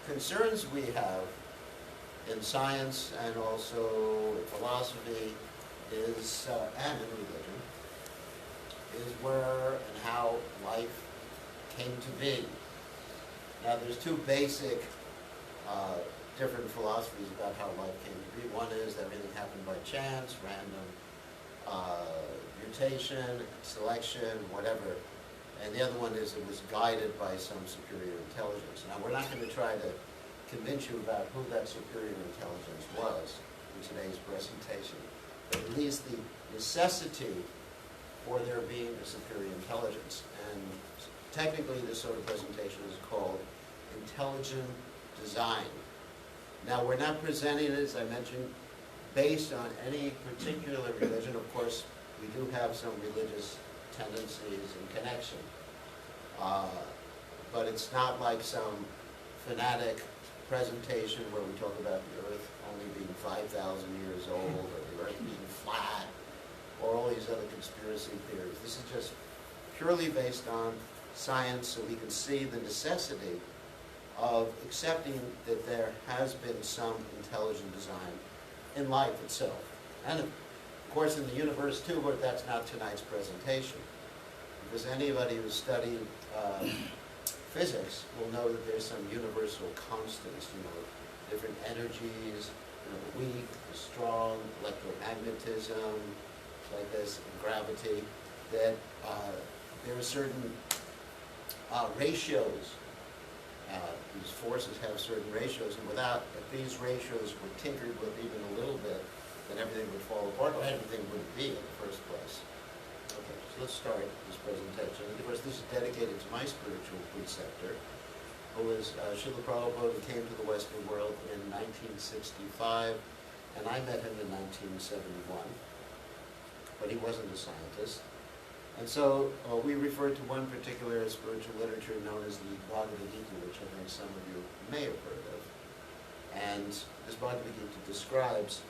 concerns we have in science and also in philosophy is, and in religion, is where and how life came to be. Now, there's two basic different philosophies about how life came to be. One is that everything happened by chance, random mutation, selection, whatever. And the other one is it was guided by some superior intelligence. Now, we're not going to try to convince you about who that superior intelligence was in today's presentation, but at least the necessity for there being a superior intelligence. And technically, this sort of presentation is called intelligent design. Now, we're not presenting it, as I mentioned, based on any particular religion. Of course, we do have some religious tendencies and connection. But it's not like some fanatic presentation where we talk about the Earth only being 5,000 years old, or the Earth being flat, or all these other conspiracy theories. This is just purely based on science, so we can see the necessity of accepting that there has been some intelligent design in life itself. And of course in the universe too, but that's not tonight's presentation. Because anybody who's studied physics will know that there's some universal constants, different energies, the weak, the strong, electromagnetism, like this, and gravity, that there are certain ratios. These forces have certain ratios, and if these ratios were tinkered with even a little bit, then everything would fall apart, or everything wouldn't be in the first place. Okay, so let's start this presentation. And of course, this is dedicated to my spiritual preceptor, who is Srila Prabhupada, who came to the Western world in 1965, and I met him in 1971, but he wasn't a scientist. And so we refer to one particular spiritual literature known as the Bhagavad Gita, which I think some of you may have heard of. And this Bhagavad Gita describes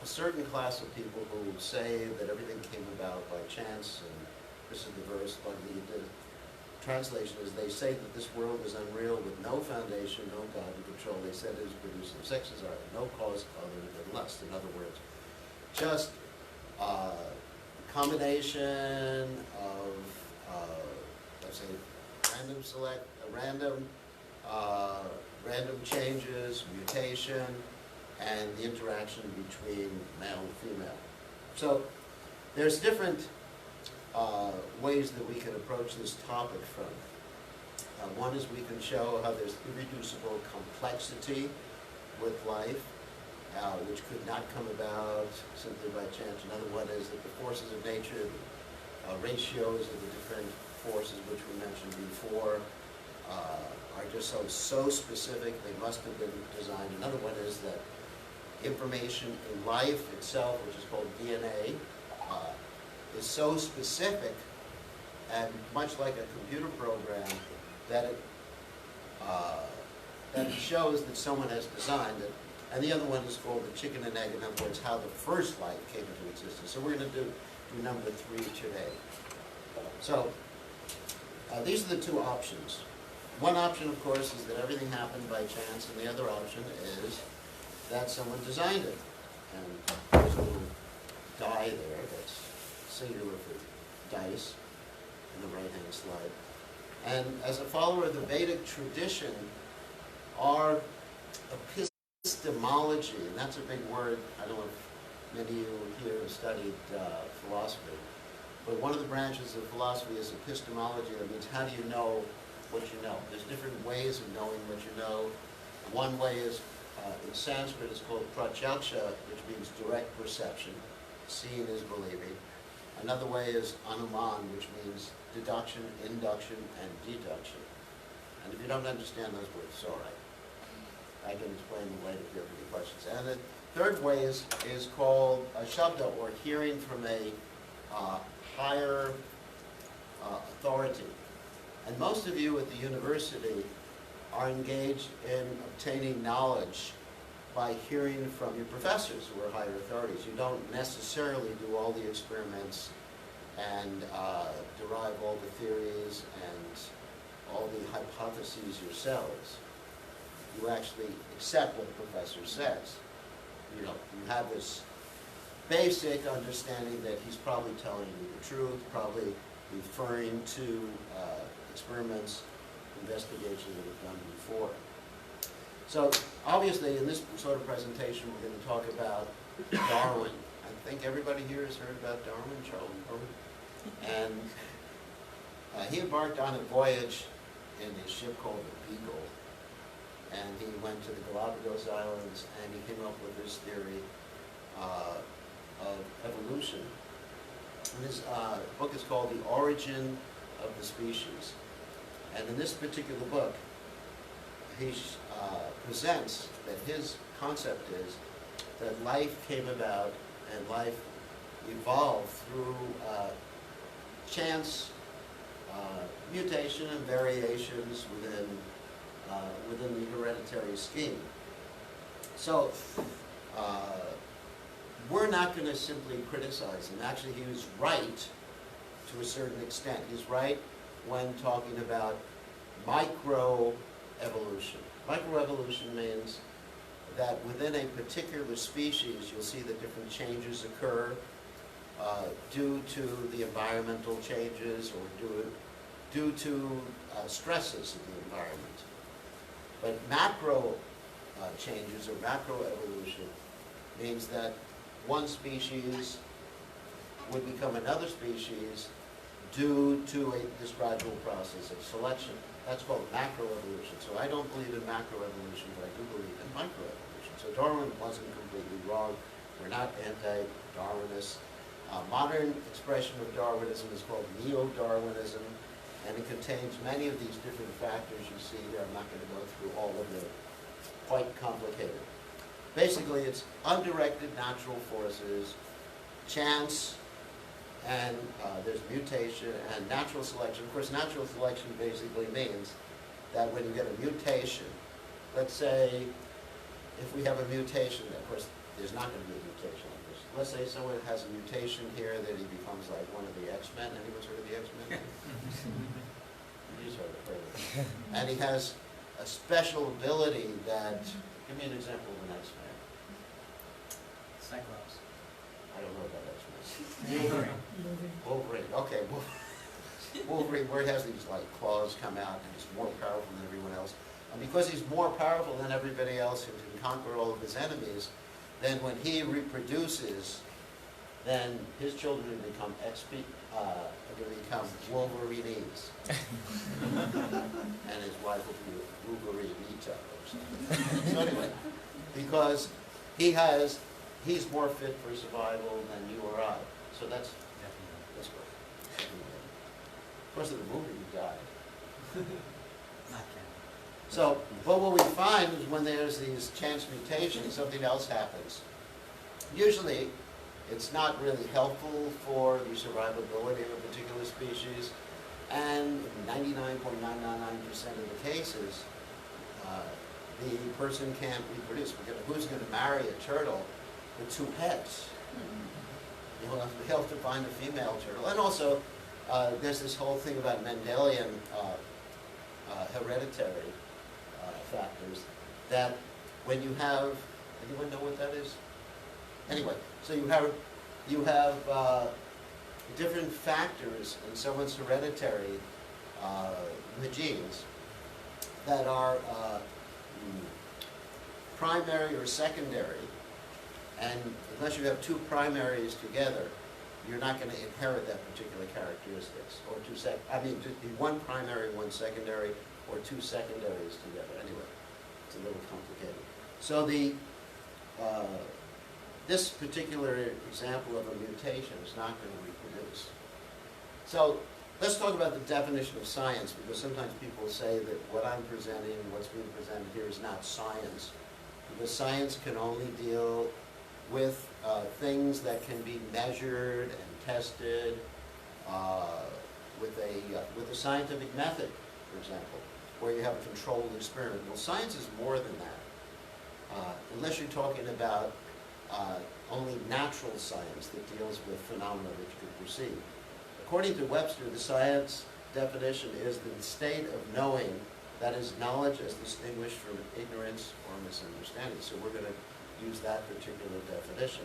a certain class of people who say that everything came about by chance, and this is the verse. Bhagavad Gita translation is, they say that this world is unreal with no foundation, no God to control. They said it is produced of sex desire, no cause other than lust. In other words, just combination of, let's say, random changes, mutation, and the interaction between male and female. So there's different ways that we can approach this topic from. One is we can show how there's irreducible complexity with life, which could not come about simply by chance. Another one is that the forces of nature, ratios of the different forces which we mentioned before, are just so specific, they must have been designed. Another one is that information in life itself, which is called DNA, is so specific and much like a computer program that it shows that someone has designed it. And the other one is called the chicken and egg, in other words, how the first life came into existence. So we're going to do number 3 today. So these are the two options. One option, of course, is that everything happened by chance, and the other option is that someone designed it. And there's a little die there that's singular for dice in the right-hand slide. And as a follower of the Vedic tradition, our epistemology, and that's a big word. I don't know if many of you here have studied philosophy, but one of the branches of philosophy is epistemology. That means how do you know what you know? There's different ways of knowing what you know. One way is, in Sanskrit, it's called pratyaksha, which means direct perception. Seeing is believing. Another way is anuman, which means deduction, induction, and deduction. And if you don't understand those words, it's all right. I can explain them later if you have any questions. And the third way is called a shabda, or hearing from a higher authority. And most of you at the university are engaged in obtaining knowledge by hearing from your professors who are higher authorities. You don't necessarily do all the experiments and derive all the theories and all the hypotheses yourselves. you actually accept what the professor says. You know, you have this basic understanding that he's probably telling you the truth, probably referring to experiments, investigations that have done before. So obviously in this sort of presentation we're going to talk about Darwin. I think everybody here has heard about Darwin, Charles Darwin. And he embarked on a voyage in a ship called the Beagle. And he went to the Galapagos Islands and he came up with this theory of evolution. And his book is called The Origin of the Species. And in this particular book, he presents that his concept is that life came about and life evolved through chance, mutation and variations within the hereditary scheme. So we're not going to simply criticize him. Actually, he was right to a certain extent. He's right when talking about microevolution. Microevolution means that within a particular species, you'll see that different changes occur due to the environmental changes or due to stresses of the environment. But macro changes or macroevolution means that one species would become another species due to this gradual process of selection. That's called macroevolution. So I don't believe in macroevolution, but I do believe in microevolution. So Darwin wasn't completely wrong. We're not anti-Darwinists. Modern expression of Darwinism is called neo-Darwinism, and it contains many of these different factors you see here. I'm not going to go through all of them. Quite complicated. Basically, it's undirected natural forces, chance, and there's mutation and natural selection. Of course, natural selection basically means that when you get a mutation, let's say if we have a mutation, of course, there's not going to be a mutation like this. Let's say someone has a mutation here that he becomes like one of the X-Men. Anyone's heard of the X-Men? You just heard of it. And he has a special ability that, give me an example of an X-Men. Cyclops. I don't know about X-Men. Wolverine. Okay, Wolverine, where he has these like claws come out and he's more powerful than everyone else. And because he's more powerful than everybody else and can conquer all of his enemies, then when he reproduces, then his children become Wolverines. And his wife will be Wolverinita or something. So anyway, because he's more fit for survival than you or I. So that's good. Of course, in the movie, he died. Not canon. So, but what we find is when there's these chance mutations, something else happens. Usually, it's not really helpful for the survivability of a particular species, and 99.999% of the cases, the person can't reproduce. Because who's going to marry a turtle with two heads? You'll have to find a female turtle. And also, there's this whole thing about Mendelian hereditary factors, that when you have, anyone know what that is? Anyway, so you have different factors in someone's hereditary genes that are primary or secondary, and unless you have two primaries together, you're not going to inherit that particular characteristics, or one primary, one secondary, or two secondaries together. Anyway, it's a little complicated. So this particular example of a mutation is not going to reproduce. So let's talk about the definition of science, because sometimes people say that what I'm presenting, what's being presented here is not science, because science can only deal with things that can be measured and tested with a scientific method, for example, where you have a controlled experiment. Well, science is more than that, unless you're talking about only natural science that deals with phenomena that you can perceive. According to Webster, the science definition is the state of knowing That is knowledge as distinguished from ignorance or misunderstanding. So we're going to use that particular definition.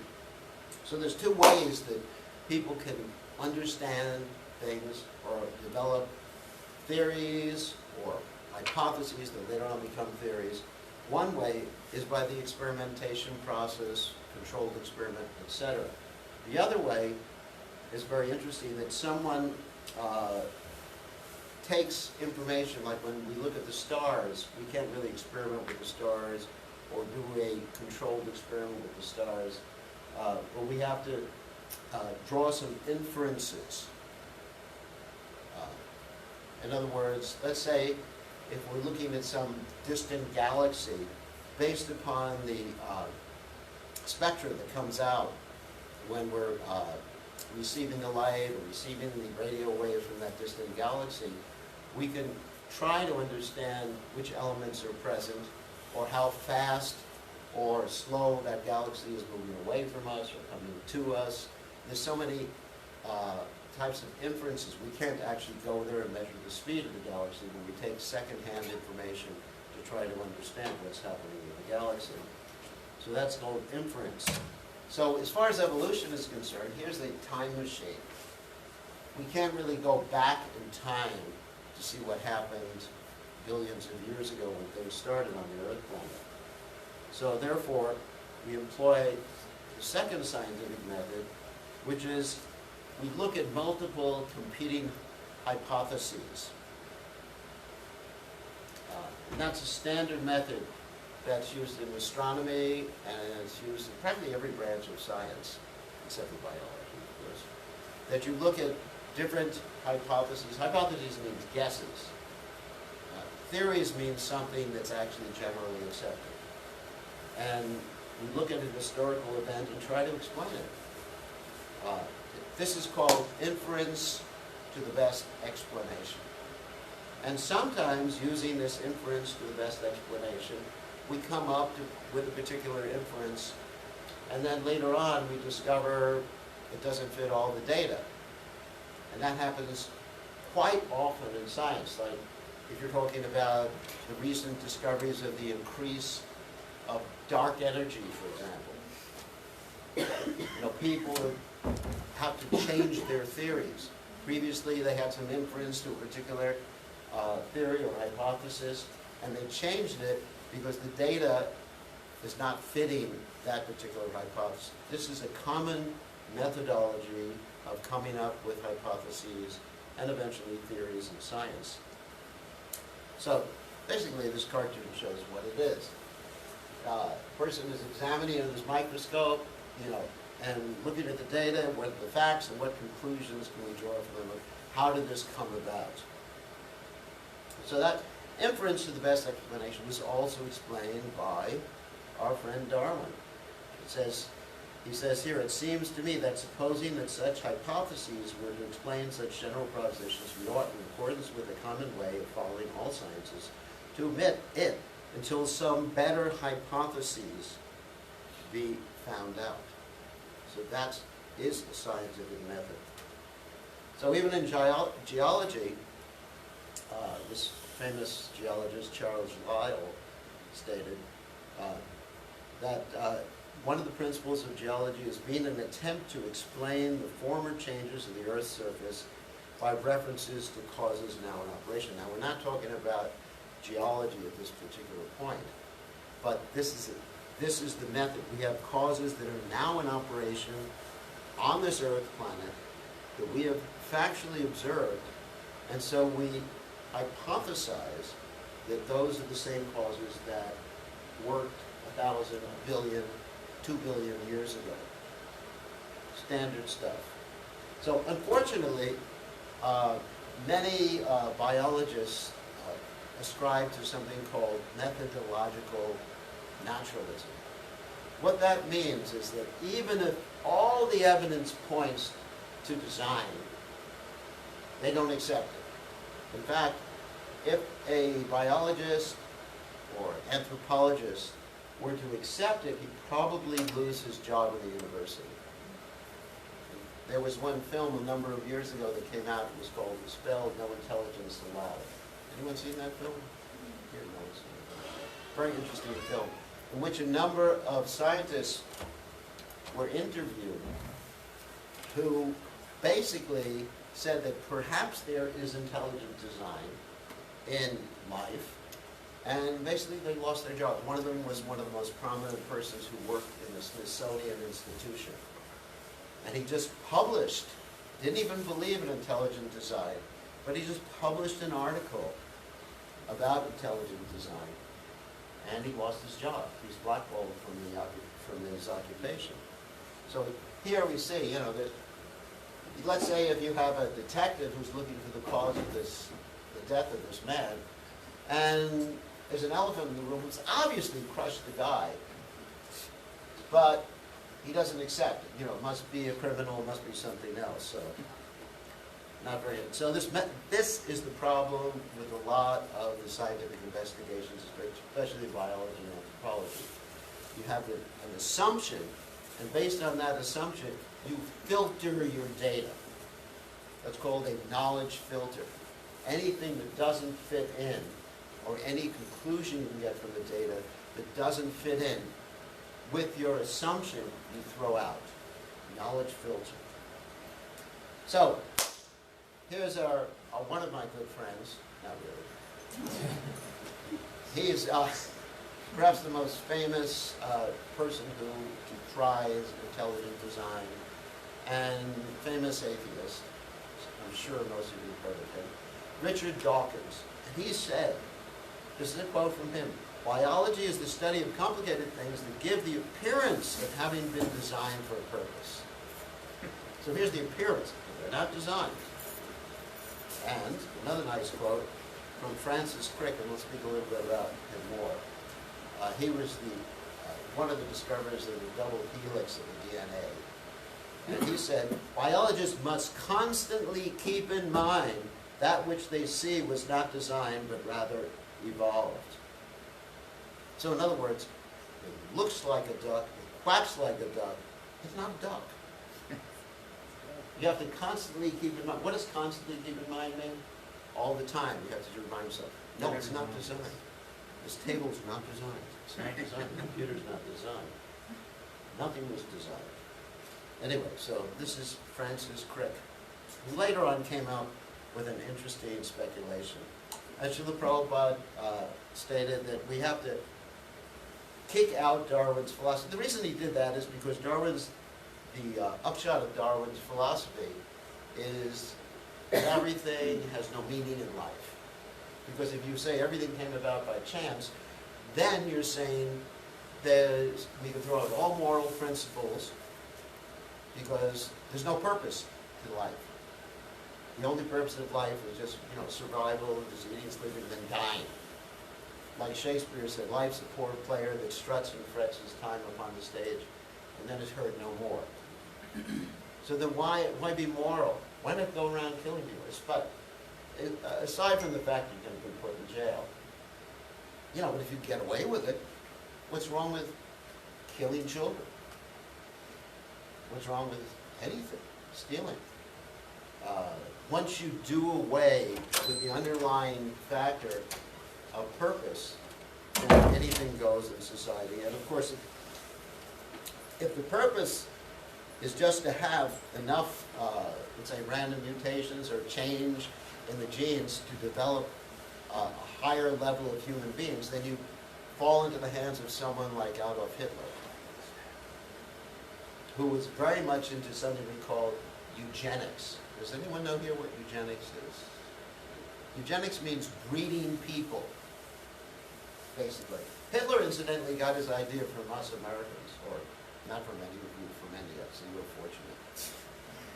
So there's two ways that people can understand things or develop theories or hypotheses that later on become theories. One way is by the experimentation process, controlled experiment, etc. The other way is very interesting, that someone takes information, like when we look at the stars, we can't really experiment with the stars or do a controlled experiment with the stars, but we have to draw some inferences. In other words, let's say if we're looking at some distant galaxy, based upon the spectra that comes out when we're receiving the light or receiving the radio waves from that distant galaxy, we can try to understand which elements are present or how fast or slow that galaxy is moving away from us or coming to us. There's so many types of inferences. We can't actually go there and measure the speed of the galaxy, but we take secondhand information to try to understand what's happening in the galaxy. So that's called inference. So as far as evolution is concerned, here's a time machine. We can't really go back in time to see what happened billions of years ago when things started on the Earth planet. So therefore, we employ the second scientific method, which is we look at multiple competing hypotheses. And that's a standard method that's used in astronomy and it's used in practically every branch of science, except for biology, of course. That you look at different hypotheses. Hypotheses means guesses. Theories means something that's actually generally accepted. And we look at an historical event and try to explain it. This is called inference to the best explanation. And sometimes, using this inference to the best explanation, we come up with a particular inference, and then later on we discover it doesn't fit all the data. And that happens quite often in science. Like if you're talking about the recent discoveries of the increase of dark energy, for example. People have to change their theories. Previously, they had some inference to a particular theory or hypothesis, and they changed it because the data is not fitting that particular hypothesis. This is a common methodology of coming up with hypotheses and eventually theories in science. So basically, this cartoon shows what it is. A person is examining it under his microscope, and looking at the data, what are the facts, and what conclusions can we draw from them? How did this come about? So that inference to the best explanation was also explained by our friend Darwin. He says here, it seems to me that supposing that such hypotheses were to explain such general propositions, we ought, in accordance with the common way of following all sciences, to omit it until some better hypotheses be found out. So that is the scientific method. So even in geology, this famous geologist, Charles Lyell, stated that one of the principles of geology is being an attempt to explain the former changes of the Earth's surface by references to causes now in operation. Now, we're not talking about geology at this particular point, but this is the method. We have causes that are now in operation on this Earth planet that we have factually observed, and so we hypothesize that those are the same causes that worked 1,000, 1 billion, 2 billion years ago. Standard stuff. So unfortunately, many biologists ascribe to something called methodological naturalism. What that means is that even if all the evidence points to design, they don't accept it. In fact, if a biologist or anthropologist were to accept it, he'd probably lose his job in the university. There was one film a number of years ago that came out. It was called Expelled, No Intelligence Allowed. Anyone seen that film? very interesting film, in which a number of scientists were interviewed who basically said that perhaps there is intelligent design in life, and basically they lost their jobs. One of them was one of the most prominent persons who worked in the Smithsonian Institution. And he just published, didn't even believe in intelligent design, but he just published an article about intelligent design, and he lost his job. He's blackballed from his occupation. So here we see, you know, that let's say if you have a detective who's looking for the cause of the death of this man, and there's an elephant in the room who's obviously crushed the guy, but he doesn't accept it. You know, it must be a criminal, it must be something else. So, not very. So this is the problem with a lot of the scientific investigations, especially biology and anthropology. You have an assumption, and based on that assumption, you filter your data. That's called a knowledge filter. Anything that doesn't fit in, or any conclusion you can get from the data that doesn't fit in with your assumption, you throw out. Knowledge filter. So, here's one of my good friends, not really. He's perhaps the most famous person who tries intelligent design, and famous atheist. I'm sure most of you have heard of him. Richard Dawkins. And he said, this is a quote from him, "Biology is the study of complicated things that give the appearance of having been designed for a purpose." So here's the appearance. They're not designed. And another nice quote from Francis Crick, and we'll speak a little bit about him more. He was one of the discoverers of the double helix of the DNA. And he said, "Biologists must constantly keep in mind that which they see was not designed, but rather evolved." So in other words, it looks like a duck, it quacks like a duck, it's not a duck. You have to constantly keep in mind. What does constantly keep in mind mean? All the time you have to remind yourself, no, it's not designed. This table's not designed. It's not designed. The computer's not designed. Nothing was designed. Anyway, so this is Francis Crick, who later on came out with an interesting speculation. Srila Prabhupada stated that we have to kick out Darwin's philosophy. The reason he did that is because the upshot of Darwin's philosophy is that everything has no meaning in life. Because if you say everything came about by chance, then you're saying we can throw out all moral principles because there's no purpose to life. The only purpose of life is just, survival, just eating, sleeping, and then dying. Like Shakespeare said, life's a poor player that struts and frets his time upon the stage, and then is heard no more. So then why be moral? Why not go around killing people? But aside from the fact you're going to be put in jail, but if you get away with it, what's wrong with killing children? What's wrong with anything? Stealing. Once you do away with the underlying factor of purpose, then anything goes in society. And of course, if the purpose is just to have enough, let's say, random mutations or change in the genes to develop a higher level of human beings, then you fall into the hands of someone like Adolf Hitler, who was very much into something we call eugenics. Does anyone know here what eugenics is? Eugenics means breeding people, basically. Hitler, incidentally, got his idea from us Americans, or not from any of you, from India, so you were fortunate.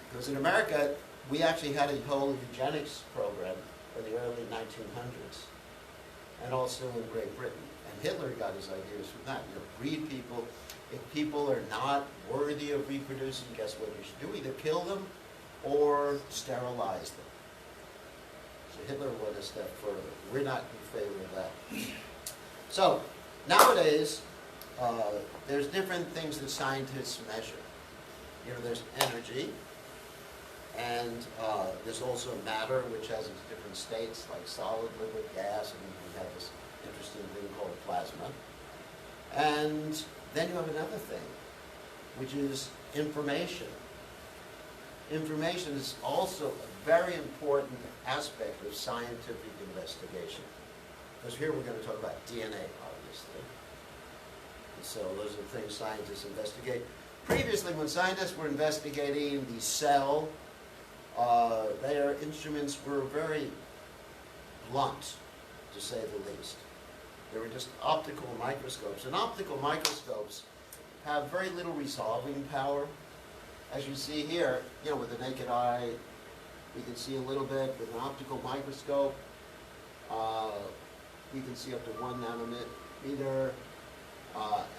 Because in America, we actually had a whole eugenics program in the early 1900s, and also in Great Britain. And Hitler got his ideas from that. Breed people. If people are not worthy of reproducing, guess what you should do? Either kill them or sterilize them. So Hitler went a step further. We're not in favor of that. So nowadays, there's different things that scientists measure. There's energy, and there's also matter, which has its different states, like solid, liquid, gas, and we have this interesting thing called plasma. And then you have another thing, which is information. Information is also a very important aspect of scientific investigation. Because here we're going to talk about DNA, obviously. And so those are the things scientists investigate. Previously, when scientists were investigating the cell, their instruments were very blunt, to say the least. They were just optical microscopes. And optical microscopes have very little resolving power. As you see here, with the naked eye, we can see a little bit. With an optical microscope, we can see up to 1 nanometer.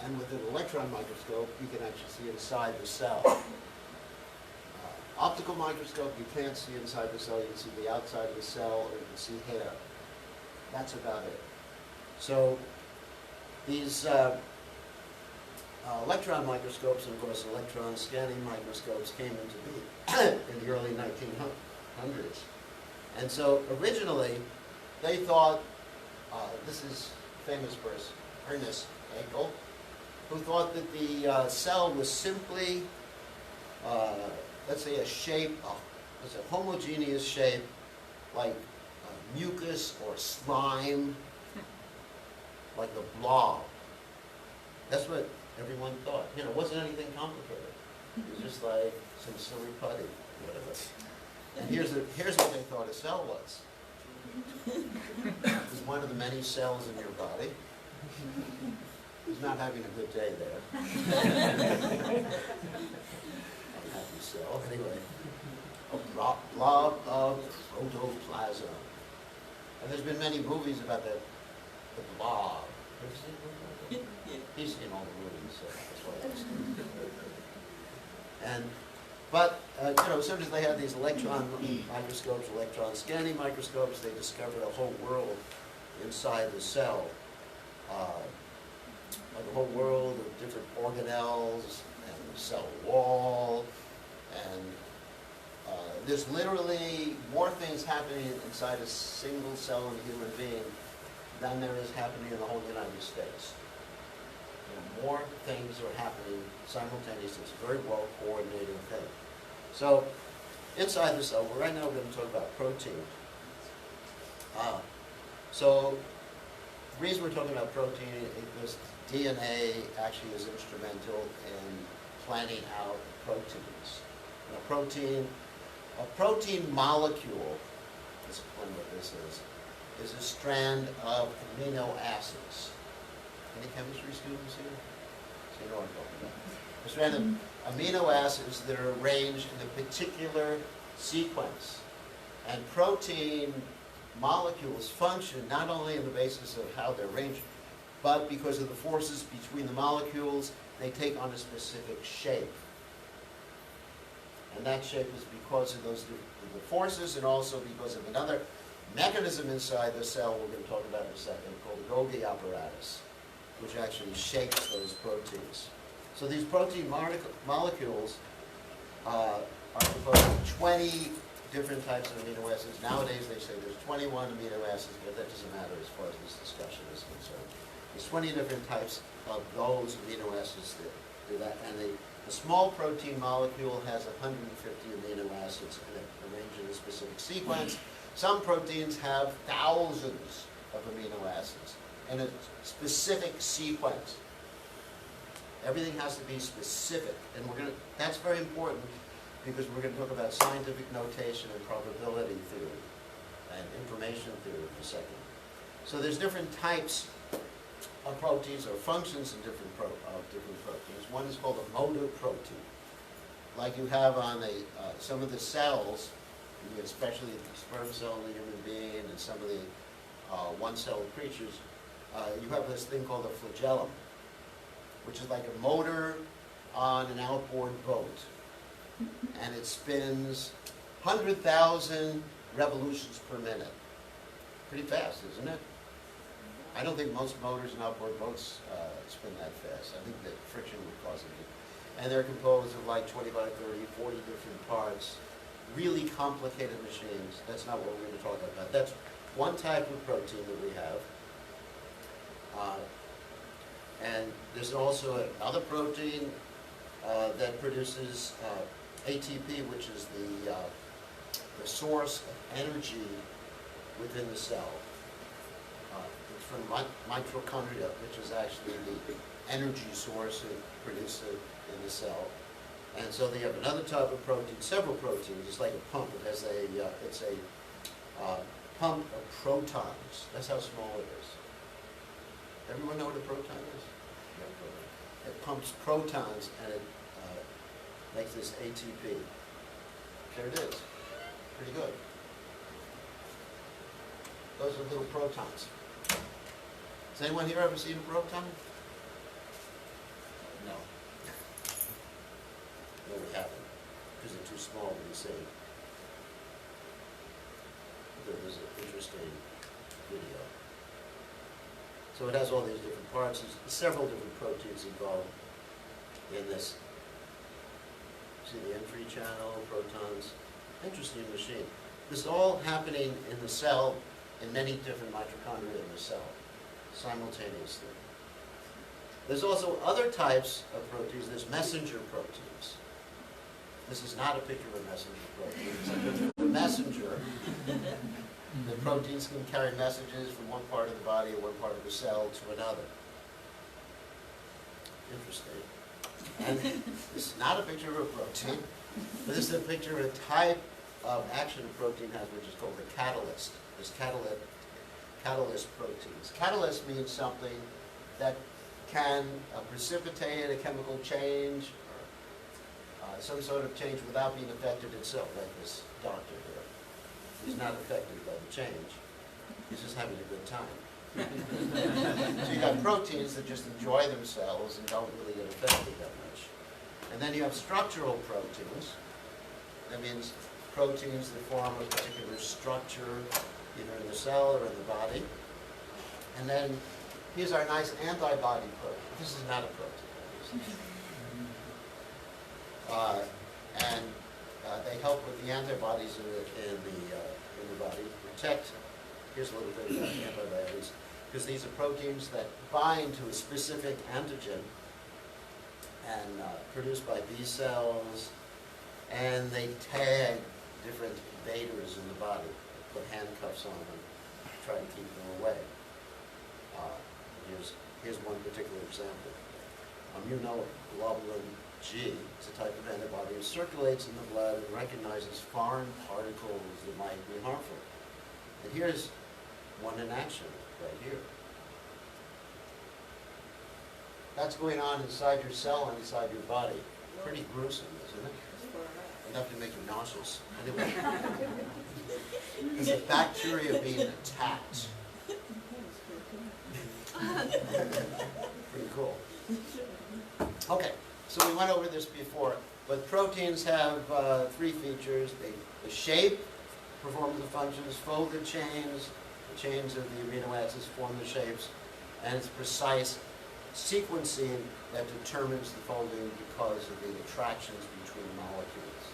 And with an electron microscope, you can actually see inside the cell. Optical microscope, you can't see inside the cell. You can see the outside of the cell, or you can see hair. That's about it. So these electron microscopes, and of course electron scanning microscopes, came into being in the early 1900s. And so originally, they thought, this is a famous person, Ernest Haeckel, who thought that the cell was simply, let's say, a shape, it's a homogeneous shape, like mucus or slime, like a blob. That's what everyone thought. It wasn't anything complicated. It was just like some silly putty, whatever. And here's what they thought a cell was. It's one of the many cells in your body. He's not having a good day there. Unhappy cell. Anyway, a blob of protoplasm. And there's been many movies about the blob. Have you seen a movie about that? He's seen all the movies, so that's why I asked him. But as soon as they had these electron microscopes, electron scanning microscopes, they discovered a whole world inside the cell. Like a whole world of different organelles and the cell wall. And there's literally more things happening inside a single cell in a human being than there is happening in the whole United States. More things are happening simultaneously. It's a very well coordinated thing. So inside the cell, right now we're going to talk about protein. So the reason we're talking about protein is DNA actually is instrumental in planning out proteins. A protein molecule, let's explain what this is a strand of amino acids. Any chemistry students here? So you know what I'm talking about. A strand of amino acids that are arranged in a particular sequence. And protein molecules function not only on the basis of how they're arranged, but because of the forces between the molecules, they take on a specific shape. And that shape is because of the forces, and also because of another mechanism inside the cell we're going to talk about in a second, called the Golgi apparatus, which actually shapes those proteins. So these protein molecules are composed of 20 different types of amino acids. Nowadays they say there's 21 amino acids, but that doesn't matter as far as this discussion is concerned. There's 20 different types of those amino acids that do that. And the small protein molecule has 150 amino acids in it, arranged in a specific sequence. Some proteins have thousands of amino acids in a specific sequence. Everything has to be specific, and that's very important because we're going to talk about scientific notation and probability theory and information theory in a second. So there's different types of proteins or functions in different proteins. One is called a motor protein. Like you have on some of the cells, especially the sperm cell in the human being and some of the one-celled creatures, you have this thing called a flagellum, which is like a motor on an outboard boat. And it spins 100,000 revolutions per minute. Pretty fast, isn't it? I don't think most motors in outboard boats spin that fast. I think that friction would cause it. And they're composed of like 25, 30, 40 different parts. Really complicated machines. That's not what we're going to talk about. That's one type of protein that we have. And there's also another protein that produces ATP, which is the source of energy within the cell. It's from mitochondria, which is actually the energy source produced in the cell. And so they have another type of protein, several proteins. It's like a pump. It has it's a pump of protons. That's how small it is. Everyone know what a proton is? It pumps protons and it makes this ATP. There it is. Pretty good. Those are little protons. Has anyone here ever seen a proton? No. No, we haven't, because they're too small to be seen. There was an interesting video. So it has all these different parts. There's several different proteins involved in this. See the entry channel, protons. Interesting machine. This is all happening in the cell, in many different mitochondria in the cell, simultaneously. There's also other types of proteins. There's messenger proteins. This is not a picture of a messenger protein. It's a picture of a messenger. The proteins can carry messages from one part of the body or one part of the cell to another. Interesting. And this is not a picture of a protein, but this is a picture of a type of action a protein has, which is called a catalyst. There's catalyst proteins. Catalyst means something that can precipitate a chemical change or some sort of change without being affected itself, like this doctor here. He's not affected by the change. He's just having a good time. So you have proteins that just enjoy themselves and don't really get affected that much. And then you have structural proteins. That means proteins that form a particular structure, either in the cell or in the body. And then here's our nice antibody protein. This is not a protein. They help with the antibodies in the body, protect. Here's a little bit about antibodies, because these are proteins that bind to a specific antigen and produced by B cells, and they tag different invaders in the body, put handcuffs on them, try to keep them away. Here's one particular example. Immunoglobulin G is a type of antibody. It circulates in the blood and recognizes foreign particles that might be harmful. And here's one in action right here. That's going on inside your cell and inside your body. Pretty gruesome, isn't it? Enough to make you nauseous. Anyway, it's a bacteria being attacked. Pretty cool. Okay, so we went over this before, but proteins have three features. The shape performs the functions, folded chains, the chains of the amino acids form the shapes, and it's precise sequencing that determines the folding because of the attractions between molecules.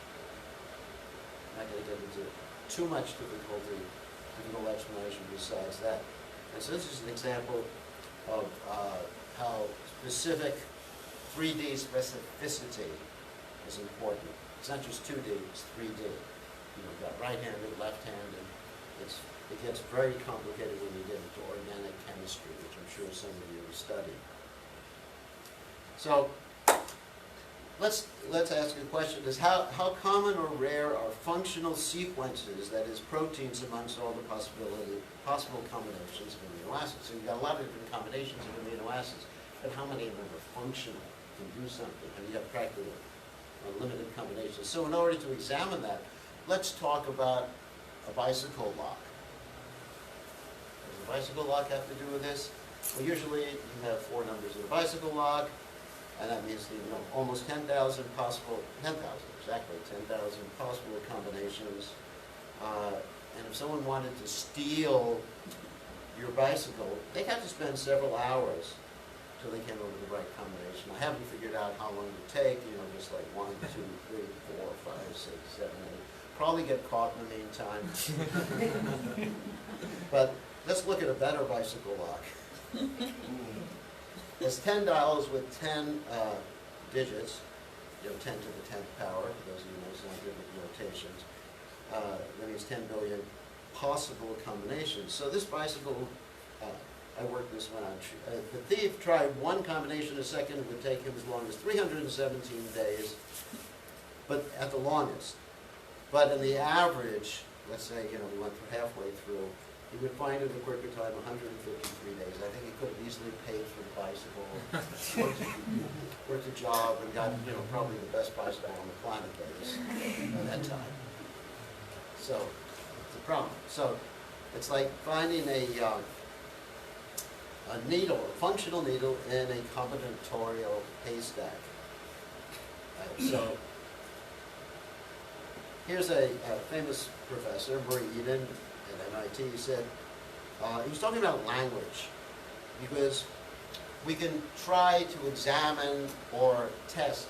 I'm not going to get into too much difficult explanation besides that. And so this is an example of how specific 3D specificity is important. It's not just 2D, it's 3D. You've got right-handed, left-handed. It gets very complicated when you get into organic chemistry, which I'm sure some of you have studied. So let's ask a question: how common or rare are functional sequences, that is, proteins amongst all the possible combinations of amino acids? So you've got a lot of different combinations of amino acids, but how many of them are functional, can do something? And you have practically unlimited combinations. So in order to examine that, let's talk about a bicycle lock. Does a bicycle lock have to do with this? Well, usually you have 4 numbers in a bicycle lock, and that means almost 10,000 possible, 10,000 exactly, 10,000 possible combinations. And if someone wanted to steal your bicycle, they'd have to spend several hours till they came up with the right combination. I haven't figured out how long it would take, just like 1, 2, 3, 4, 5, 6, 7, 8. Probably get caught in the meantime. But let's look at a better bicycle lock. There's 10 dials with 10 digits, 10 to the 10th power, for those of you who know scientific notations. That means 10 billion possible combinations. So this bicycle, I worked this one out. The thief tried one combination a second. It would take him as long as 317 days, but at the longest. But in the average, let's say, we went halfway through, he would find in a quicker time 153 days. I think he could have easily paid for the bicycle, worked a job, and got, probably the best bicycle on the planet at that time. So, it's a problem. So, it's like finding a needle, a functional needle in a combinatorial haystack. So, here's a famous professor, Murray Eden, at MIT, said, he was talking about language, because we can try to examine or test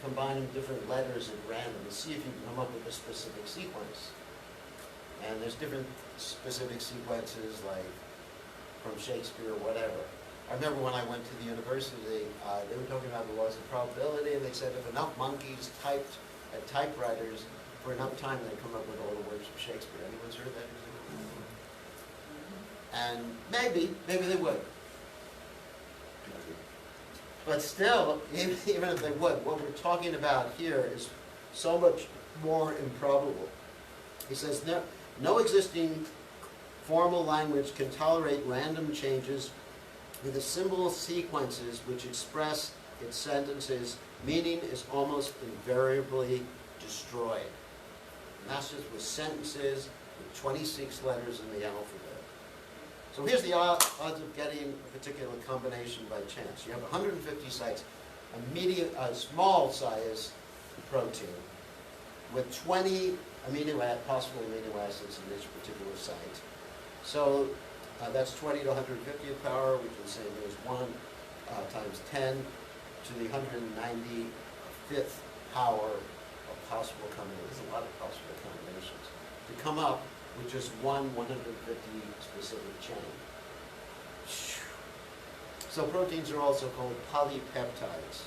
combining different letters at random and see if you can come up with a specific sequence. And there's different specific sequences, like from Shakespeare or whatever. I remember when I went to the university, they were talking about the laws of probability, and they said if enough monkeys typed at typewriters for enough time, they'd come up with all the works of Shakespeare. Anyone's heard that? And maybe they would. But still, even if they would, what we're talking about here is so much more improbable. He says, no existing formal language can tolerate random changes with the symbol sequences which express its sentences. Meaning is almost invariably destroyed. And that's just with sentences with 26 letters in the alphabet. So here's the odds of getting a particular combination by chance. You have 150 sites, a small size protein with 20 possible amino acids in each particular site. So that's 20 to 150th power, which is the same as 1 times 10 to the 195th power of possible combinations. There's a lot of possible combinations to come up with just one 150 specific chain. So proteins are also called polypeptides.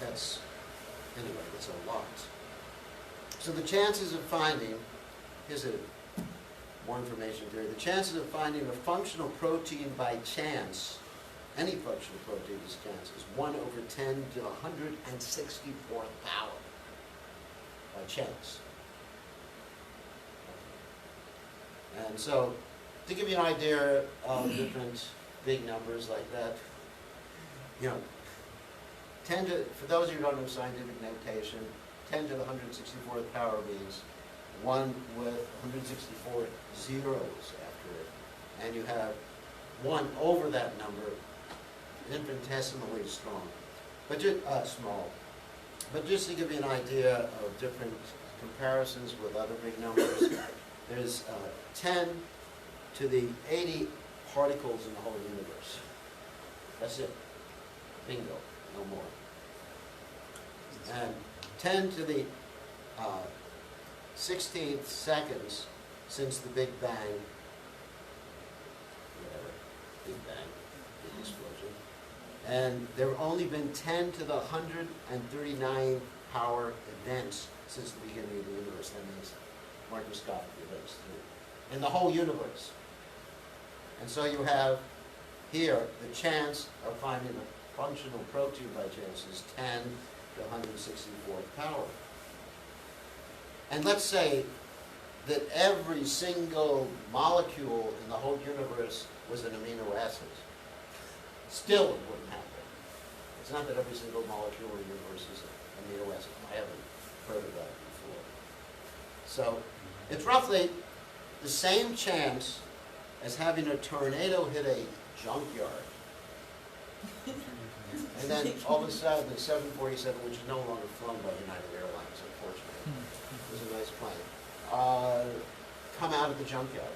That's a lot. So the chances of finding, here's more information here. The chances of finding a functional protein by chance, any functional protein is chance, is 1 over 10 to the 164th power by chance. And so, to give you an idea of different big numbers like that, 10 to, for those of you who don't know scientific notation, 10 to the 164th power means 1 with 164 zeros after it. And you have 1 over that number, infinitesimally strong, but just small. But just to give you an idea of different comparisons with other big numbers, there's 10 to the 80 particles in the whole universe. That's it. Bingo. No more. And 10 to the 16th seconds since the Big Bang, Big Bang, big explosion. And there have only been 10 to the 139 power events since the beginning of the universe. That means microscopic events in the whole universe. And so you have here the chance of finding a functional protein by chance is 10 to 164th power. And let's say that every single molecule in the whole universe was an amino acid. Still it wouldn't happen. It's not that every single molecule in the universe is an amino acid. I haven't heard of that before. So it's roughly the same chance as having a tornado hit a junkyard. And then all of a sudden the 747, which is no longer flown by United Airlines, unfortunately, it was a nice plane, come out of the junkyard.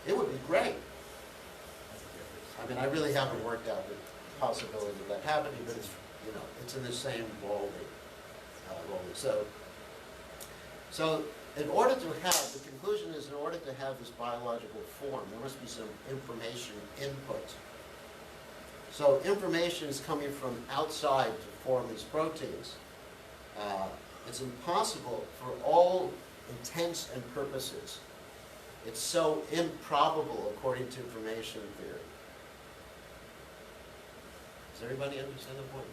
It would be great. I mean, I really haven't worked out the possibility of that happening, but it's, it's in the same ballgame. So in order to have, the conclusion is in order to have this biological form, there must be some information input. So information is coming from outside to form these proteins. It's impossible for all intents and purposes. It's so improbable according to information theory. Does everybody understand the point?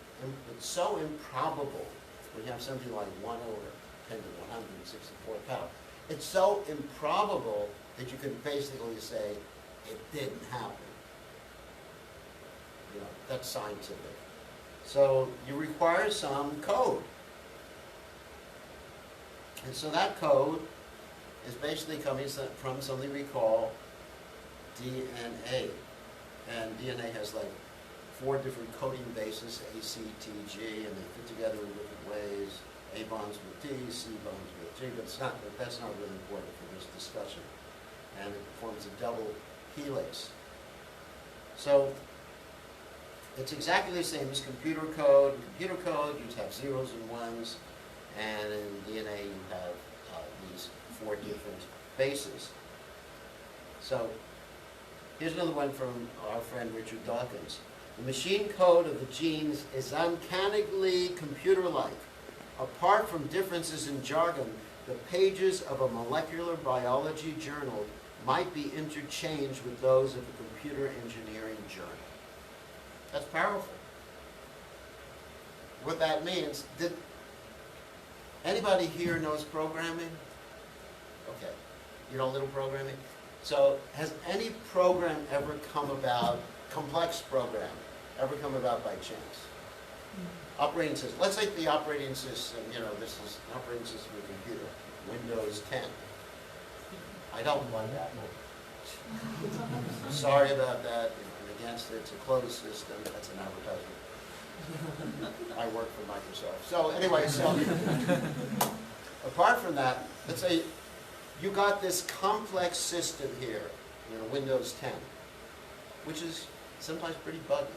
It's so improbable when you have something like 1 over 10 to the 164th power. It's so improbable that you can basically say it didn't happen. You know, that's scientific. So you require some code. And so that code is basically coming from something we call DNA. And DNA has like 4 different coding bases, A, C, T, G, and they fit together in different ways. A bonds with T, C bonds with G, but that's not really important for this discussion. And it forms a double helix. So it's exactly the same as computer code. In computer code, you have zeros and ones, and in DNA, you have these 4 different bases. So here's another one from our friend Richard Dawkins. The machine code of the genes is uncannily computer-like. Apart from differences in jargon, the pages of a molecular biology journal might be interchanged with those of a computer engineering journal. That's powerful. What that means, did anybody here knows programming? Okay, you know a little programming? So has any program ever come about, complex program, ever come about by chance? Operating system. Let's take the operating system, you know, this is an operating system of a computer, Windows 10. I don't want that. Sorry about that. I'm against it. It's a closed system. That's an advertisement. I work for Microsoft. So anyway, apart from that, let's say you got this complex system here, you know, Windows 10, which sometimes pretty buggy.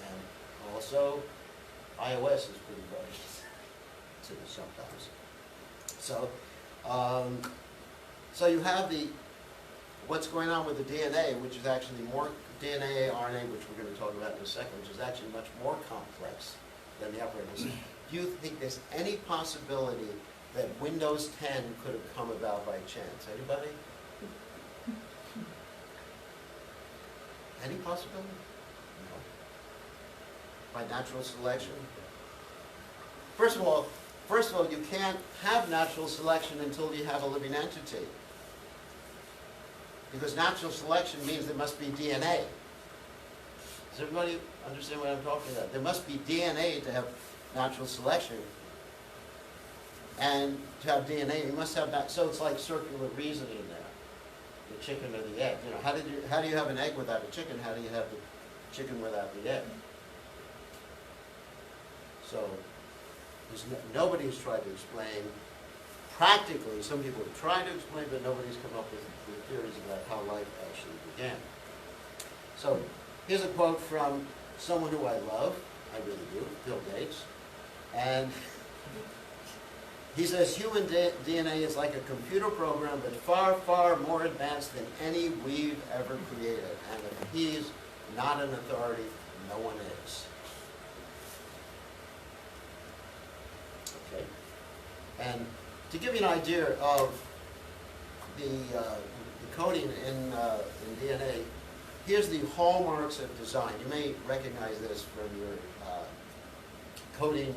And also, iOS is pretty buggy too sometimes. So, so you have what's going on with the DNA, which is actually more DNA, RNA, which we're going to talk about in a second, which is actually much more complex than the operating system. Do you think there's any possibility that Windows 10 could have come about by chance? Anybody? Any possibility? No. By natural selection? First of all, you can't have natural selection until you have a living entity. Because natural selection means there must be DNA. Does everybody understand what I'm talking about? There must be DNA to have natural selection. And to have DNA, you must have that. So it's like circular reasoning there. The chicken or the egg. You know, how do you have an egg without a chicken? How do you have the chicken without the egg? So nobody's tried to explain practically. Some people have tried to explain, but nobody's come up with theories about how life actually began. So here's a quote from someone who I love. I really do, Bill Gates. And he says, human DNA is like a computer program, but far, far more advanced than any we've ever created. And if he's not an authority, no one is. Okay. And to give you an idea of the coding in DNA, here's the hallmarks of design. You may recognize this from your coding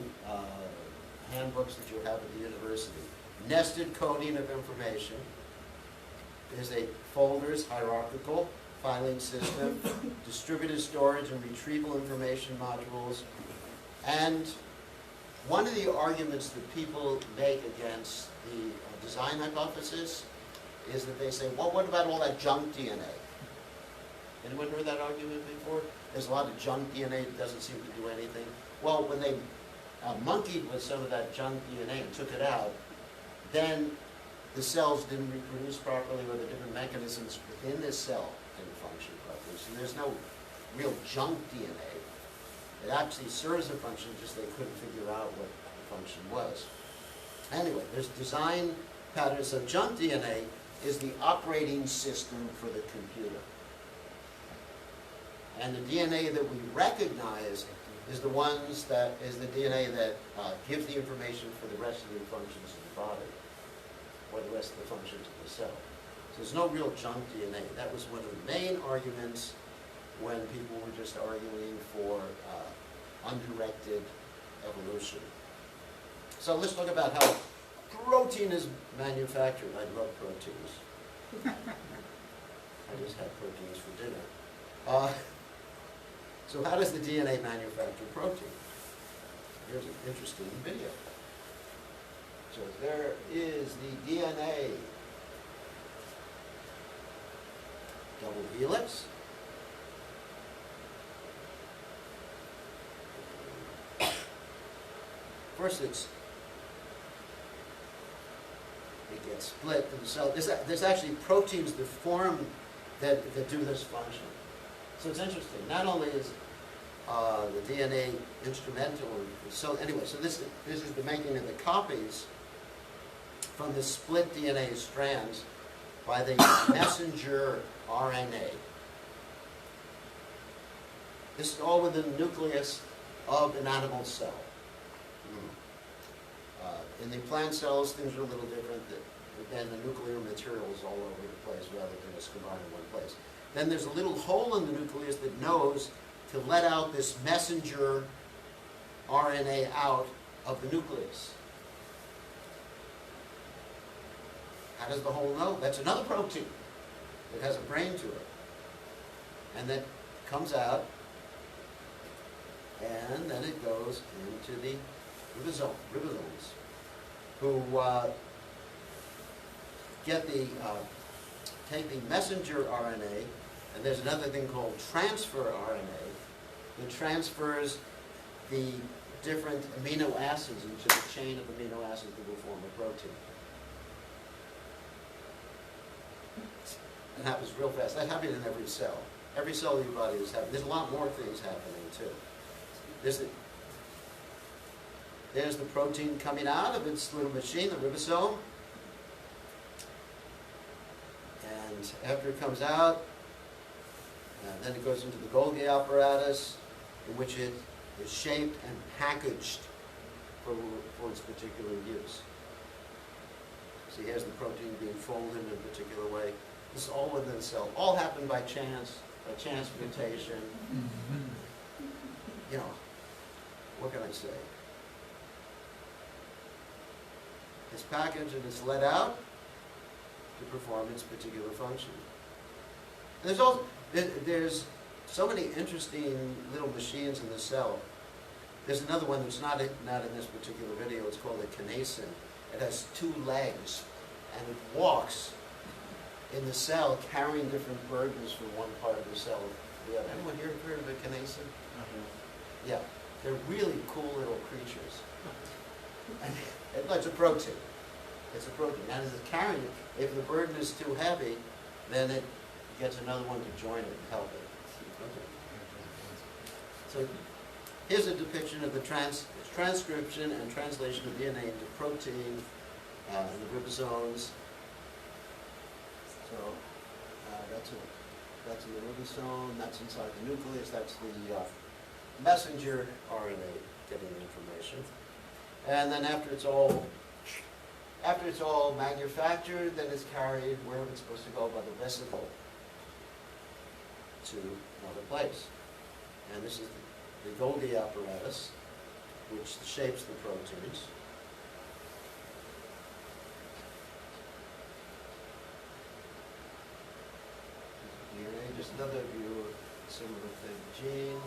handbooks that you have at the university. Nested coding of information. There's a folders, hierarchical, filing system, distributed storage and retrieval information modules. And one of the arguments that people make against the design hypothesis is that they say, well, what about all that junk DNA? Anyone heard that argument before? There's a lot of junk DNA that doesn't seem to do anything. Well, when they monkeyed with some of that junk DNA and took it out, then the cells didn't reproduce properly, or the different mechanisms within this cell didn't function properly. So there's no real junk DNA. It actually serves a function, just they couldn't figure out what the function was. Anyway, there's design patterns. So junk DNA is the operating system for the computer. And the DNA that we recognize is the DNA that gives the information for the rest of the functions of the body, or the rest of the functions of the cell. So there's no real junk DNA. That was one of the main arguments when people were just arguing for undirected evolution. So let's talk about how protein is manufactured. I love proteins. I just had proteins for dinner. So how does the DNA manufacture protein? Here's an interesting video. So there is the DNA double helix. First it gets split in the cell. There's actually proteins that form that do this function. So it's interesting. Not only is the DNA instrumental, so anyway, so this is the making of the copies from the split DNA strands by the messenger RNA. This is all within the nucleus of an animal cell. In the plant cells, things are a little different. Again, the nuclear material is all over the place rather than just combined in one place. Then there's a little hole in the nucleus that knows to let out this messenger RNA out of the nucleus. How does the hole know? That's another protein. It has a brain to it. And that comes out, and then it goes into the ribosomes, who take the messenger RNA, and there's another thing called transfer RNA that transfers the different amino acids into the chain of amino acids that will form a protein. It happens real fast. That happens in every cell. Every cell of your body is happening. There's a lot more things happening too. There's the protein coming out of its little machine, the ribosome. And after it comes out, then it goes into the Golgi apparatus, in which it is shaped and packaged for its particular use. See, here's the protein being folded in a particular way. This is all within the cell. All happened by chance mutation. You know, what can I say? It's packaged and it's let out to perform its particular function. There's so many interesting little machines in the cell. There's another one that's not in this particular video. It's called a kinesin. It has 2 legs, and it walks in the cell carrying different burdens from one part of the cell to the other. Anyone here heard of a kinesin? Yeah, they're really cool little creatures. And it's a protein. It's a protein. And as it's carrying it, if the burden is too heavy, then it gets another one to join it and help it. So here's a depiction of the transcription and translation of DNA into protein in the ribosomes. So that's in the ribosome, that's inside the nucleus, that's the messenger RNA getting the information. And then after it's all manufactured, then it's carried wherever it's supposed to go by the vesicle to another place. And this is the Golgi apparatus, which shapes the proteins. DNA, just another view of a similar thing. Gene,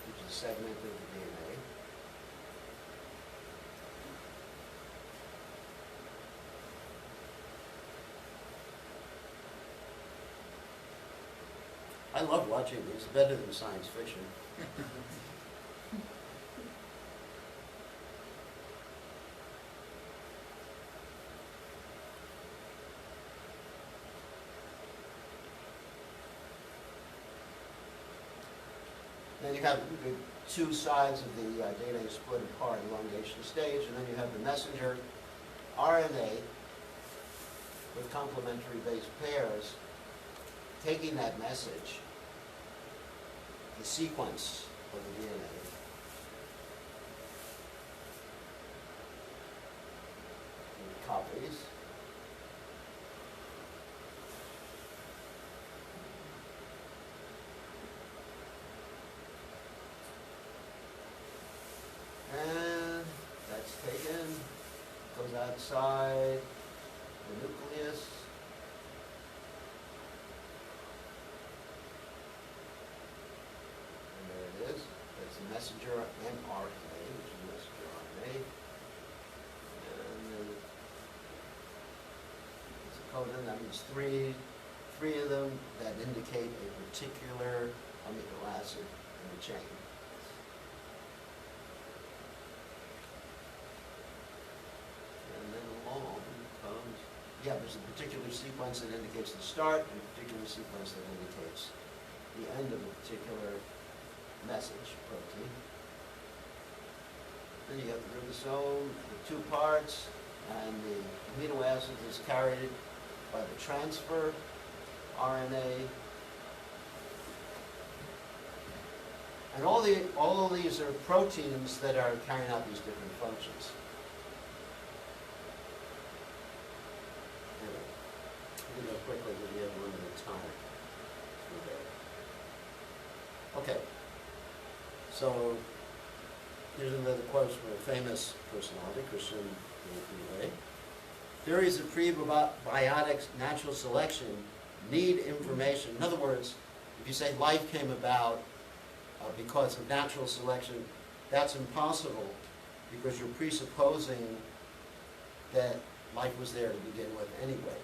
which is a segment of the DNA. I love watching these. Better than science fiction. Then you have the two sides of the DNA split apart, elongation stage, and then you have the messenger RNA with complementary base pairs taking that message, the sequence of the DNA, in copies, and that's taken, goes outside the nucleus, and there it is. That's the messenger mRNA, which is messenger RNA, and then it's a codon. That means three of them that indicate a particular amino acid in the chain. Yeah, there's a particular sequence that indicates the start and a particular sequence that indicates the end of a particular message protein. Then you have the ribosome with two parts, and the amino acid is carried by the transfer RNA. And all of these are proteins that are carrying out these different functions. Go quickly because we have limited time. Okay. So here's another quote from a famous personality, Christian Goloka. Theories of prebiotics natural selection need information. In other words, if you say life came about because of natural selection, that's impossible because you're presupposing that life was there to begin with anyway.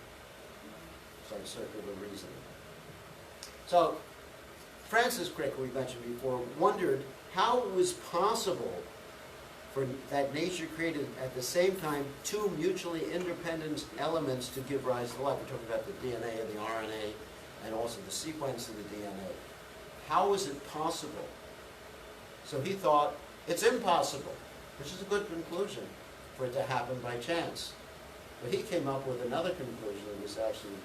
Some circular reasoning. So, Francis Crick, we mentioned before, wondered how it was possible for that nature created at the same time two mutually independent elements to give rise to life. We're talking about the DNA and the RNA and also the sequence of the DNA. How is it possible? So he thought, it's impossible, which is a good conclusion for it to happen by chance. But he came up with another conclusion that was actually,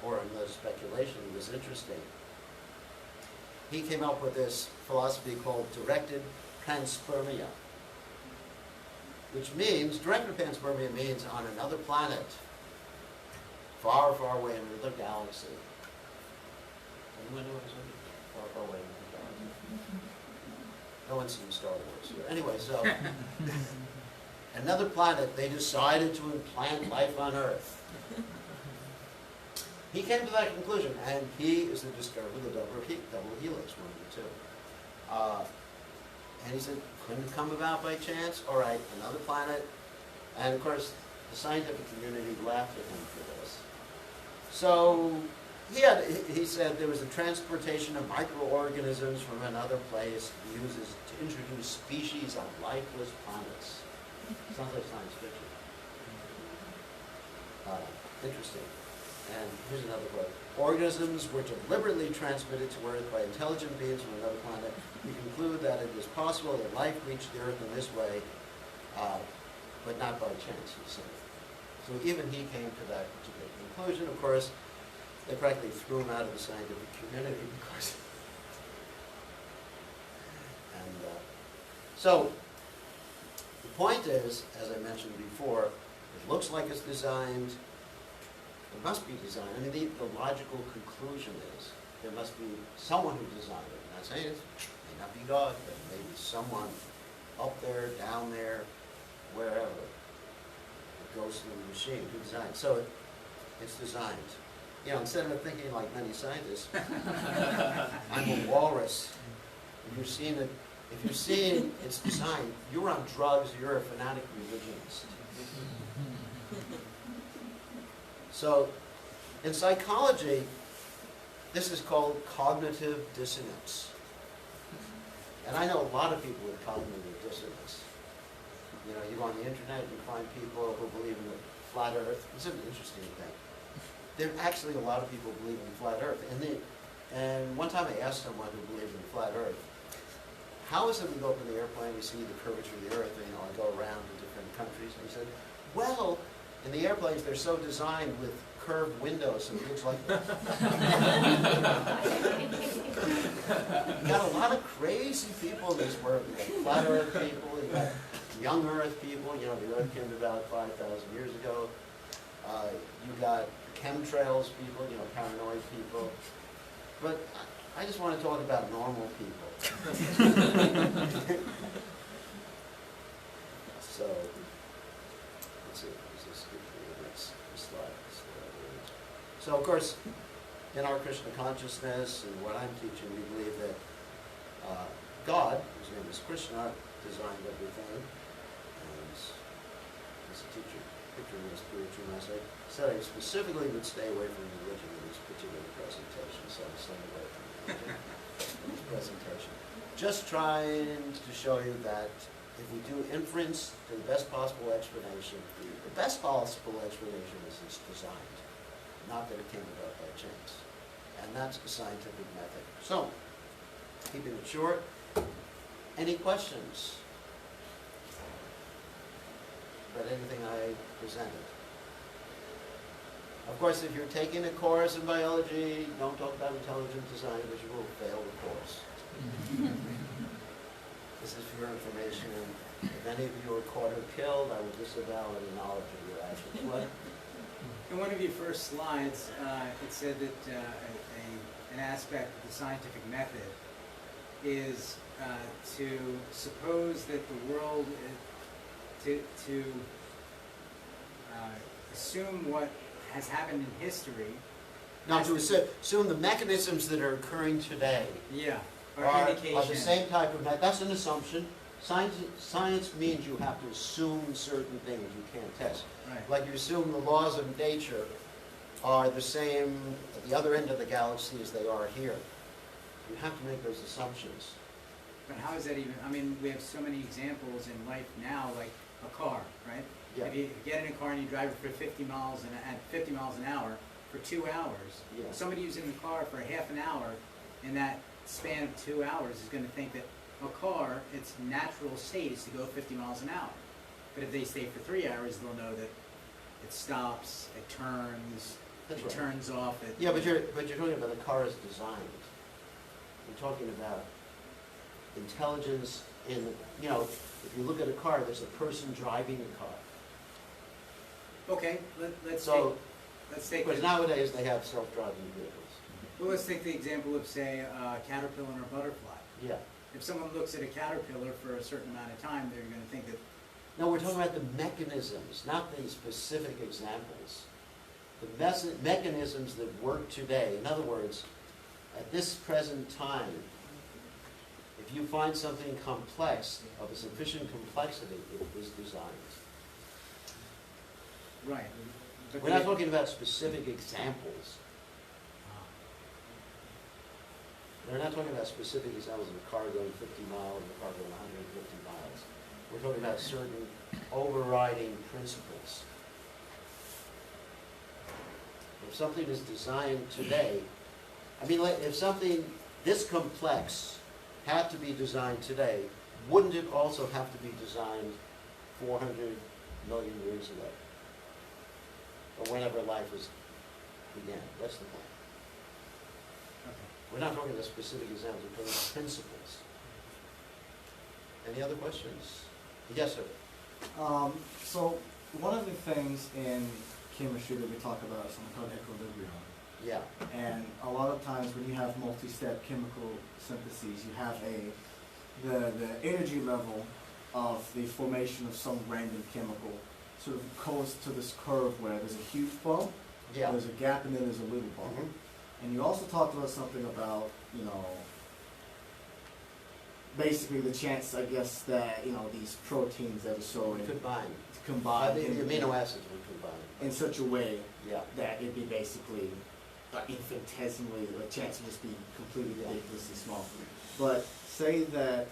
or another speculation that was interesting. He came up with this philosophy called directed panspermia, which means, directed panspermia means on another planet, far, far away in another galaxy. Anyone know what I'm saying? Far, far away in another galaxy. No one's seen Star Wars here. Anyway, so, another planet, they decided to implant life on Earth. He came to that conclusion, and he is the discoverer of the double helix, one of the two. And he said, couldn't it come about by chance? All right, another planet. And of course, the scientific community laughed at him for this. So he said there was a transportation of microorganisms from another place he uses to introduce species on lifeless planets. Sounds like science fiction. Interesting. And here's another quote. Organisms were deliberately transmitted to Earth by intelligent beings from another planet. We conclude that it is possible that life reached the Earth in this way, but not by chance, he said. So even he came to that particular conclusion. Of course, they practically threw him out of the scientific community because... So the point is, as I mentioned before, it looks like it's designed. It must be designed. I mean, the logical conclusion is there must be someone who designed it. I'm not saying it may not be God, but maybe someone up there, down there, wherever, the ghost in the machine who designed. So it's designed. You know, instead of thinking like many scientists, I'm a walrus. If you're seeing its design, you're on drugs, you're a fanatic religionist. So, in psychology, this is called cognitive dissonance. And I know a lot of people with cognitive dissonance. You know, you go on the internet, you find people who believe in the flat earth. It's an interesting thing. There are actually a lot of people believe in flat earth. And one time I asked someone who believed in flat earth, how is it we go up in the airplane, we see the curvature of the earth, and, I go around to different countries, and he said, well, in the airplanes, they're so designed with curved windows, and it looks like that. You got a lot of crazy people in this world. You got flat earth people, you got young earth people, the earth came about 5,000 years ago. You got chemtrails people, paranoid people. But I just want to talk about normal people. So, let's see, let's just skip to the next slide. So, of course, in our Krishna consciousness and what I'm teaching, we believe that God, whose name is Krishna, designed everything. And as a teacher, picturing a spiritual message, said I specifically would stay away from religion in this particular presentation, so I'm staying away from religion in this presentation. Just trying to show you that if we do inference to the best possible explanation, the best possible explanation is it's designed, not that it came about by chance. And that's the scientific method. So, keeping it short, any questions about anything I presented? Of course, if you're taking a course in biology, don't talk about intelligent design because you will fail the course. This is for your information. If any of you are caught or killed, I will disavow any knowledge of your actions. What? In one of your first slides, it said that an aspect of the scientific method is to suppose that the world, to assume what has happened in history. Now, to assume the mechanisms that are occurring today are the same type of method. That's an assumption. Science means you have to assume certain things you can't test. Right. Like you assume the laws of nature are the same at the other end of the galaxy as they are here. You have to make those assumptions. But how is that even, we have so many examples in life now, like a car, right? Yeah. If you get in a car and you drive it for 50 miles an hour for 2 hours, Yeah. somebody who's in the car for half an hour in that span of 2 hours is going to think that a car, its natural state is to go 50 miles an hour. But if they stay for 3 hours, they'll know that it stops, it turns, That's it right. turns off. Yeah, but you're talking about the car as designed. You're talking about intelligence in, if you look at a car, there's a person driving the car. Okay, let's take Because nowadays they have self-driving vehicles. Well, let's take the example of, say, a caterpillar or a butterfly. Yeah. If someone looks at a caterpillar for a certain amount of time, they're going to think that... No, we're talking about the mechanisms, not the specific examples. The mechanisms that work today. In other words, at this present time, if you find something complex, of a sufficient complexity, it is designed. Right. But We're not talking about specific examples. We're not talking about specific examples of a car going 50 miles and a car going 150 miles. We're talking about certain overriding principles. If something is designed today, if something this complex had to be designed today, wouldn't it also have to be designed 400 million years ago? Or whenever life began. That's the point. Okay. We're not talking about specific examples, we're talking about principles. Any other questions? Yes, sir. So one of the things in chemistry that we talk about is something called equilibrium. Yeah. And a lot of times when you have multi-step chemical syntheses, you have the energy level of the formation of some random chemical sort of goes to this curve where there's a huge bump, Yeah. there's a gap, and then there's a little bump. Mhm. And you also talked about something about, basically the chance, I guess, that, these proteins that are so combined The amino acids would combine. in such a way Yeah. that it'd be basically infinitesimally, the chance would just be completely ridiculously small. But say that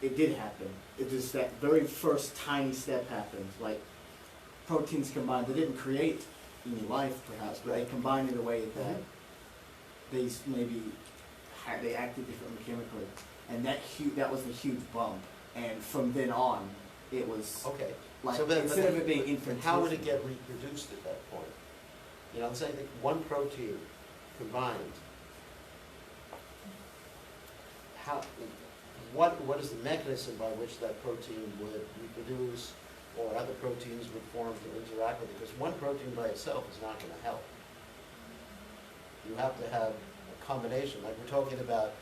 it did happen. It just that very first tiny step happened, like proteins combined. They didn't create any life, perhaps, but they Right. combined in a way that Mhm. they maybe they acted differently chemically, and that was the huge bump. And from then on, it was Okay. like So, but instead of it being but infant. how would it get reproduced at that point? You know, say that one protein combined, what is the mechanism by which that protein would reproduce, or other proteins would form to interact with it? Because one protein by itself is not going to help. You have to have a combination, like we're talking about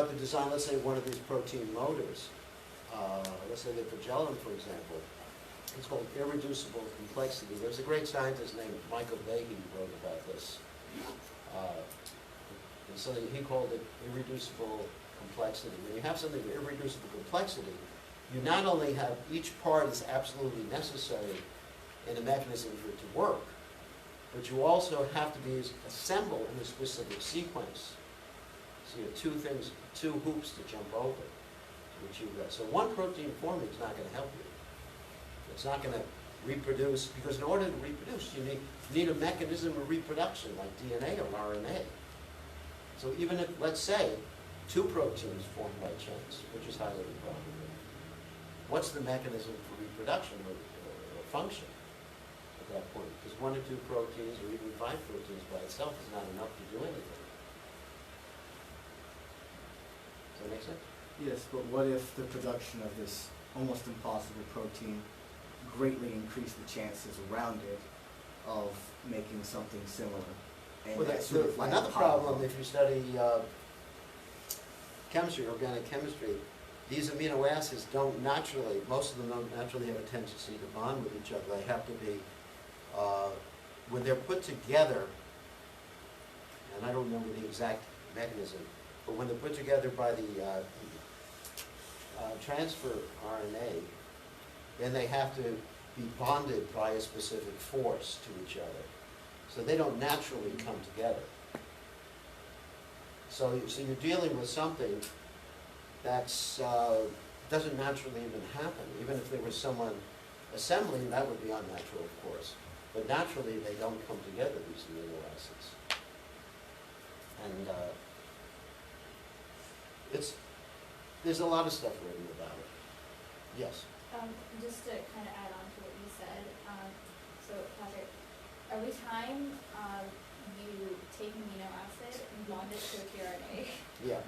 the design, let's say one of these protein motors, let's say the Magellan, for example. It's called irreducible complexity. There's a great scientist named Michael Behe who wrote about this. And so he called it irreducible complexity. When you have something with irreducible complexity, you not only have each part is absolutely necessary in a mechanism for it to work, but you also have to be assembled in a specific sequence. So you have two hoops to jump over, which you've got. So one protein forming is not going to help you. It's not going to reproduce, because in order to reproduce, you need a mechanism of reproduction, like DNA or RNA. So even if, let's say, two proteins formed by chance, which is highly improbable, what's the mechanism for reproduction or function at that point? Because one or two proteins, or even 5 proteins by itself, is not enough to do anything. Does that make sense? Yes, but what if the production of this almost impossible protein greatly increased the chances around it of making something similar? And Well, that's sort of like another a problem, if you study chemistry, organic chemistry, these amino acids don't naturally, most of them don't naturally have a tendency to bond with each other. They have to be, when they're put together, and I don't remember the exact mechanism, but when they're put together by the transfer RNA, then they have to be bonded by a specific force to each other. So they don't naturally come together. So you're dealing with something that's doesn't naturally even happen. Even if there was someone assembling, that would be unnatural, of course. But naturally, they don't come together, these amino acids. And there's a lot of stuff written about it. Yes? Just to kind of add on to what you said, so Patrick, every time you take an amino acid and bond it to a tRNA, Yeah.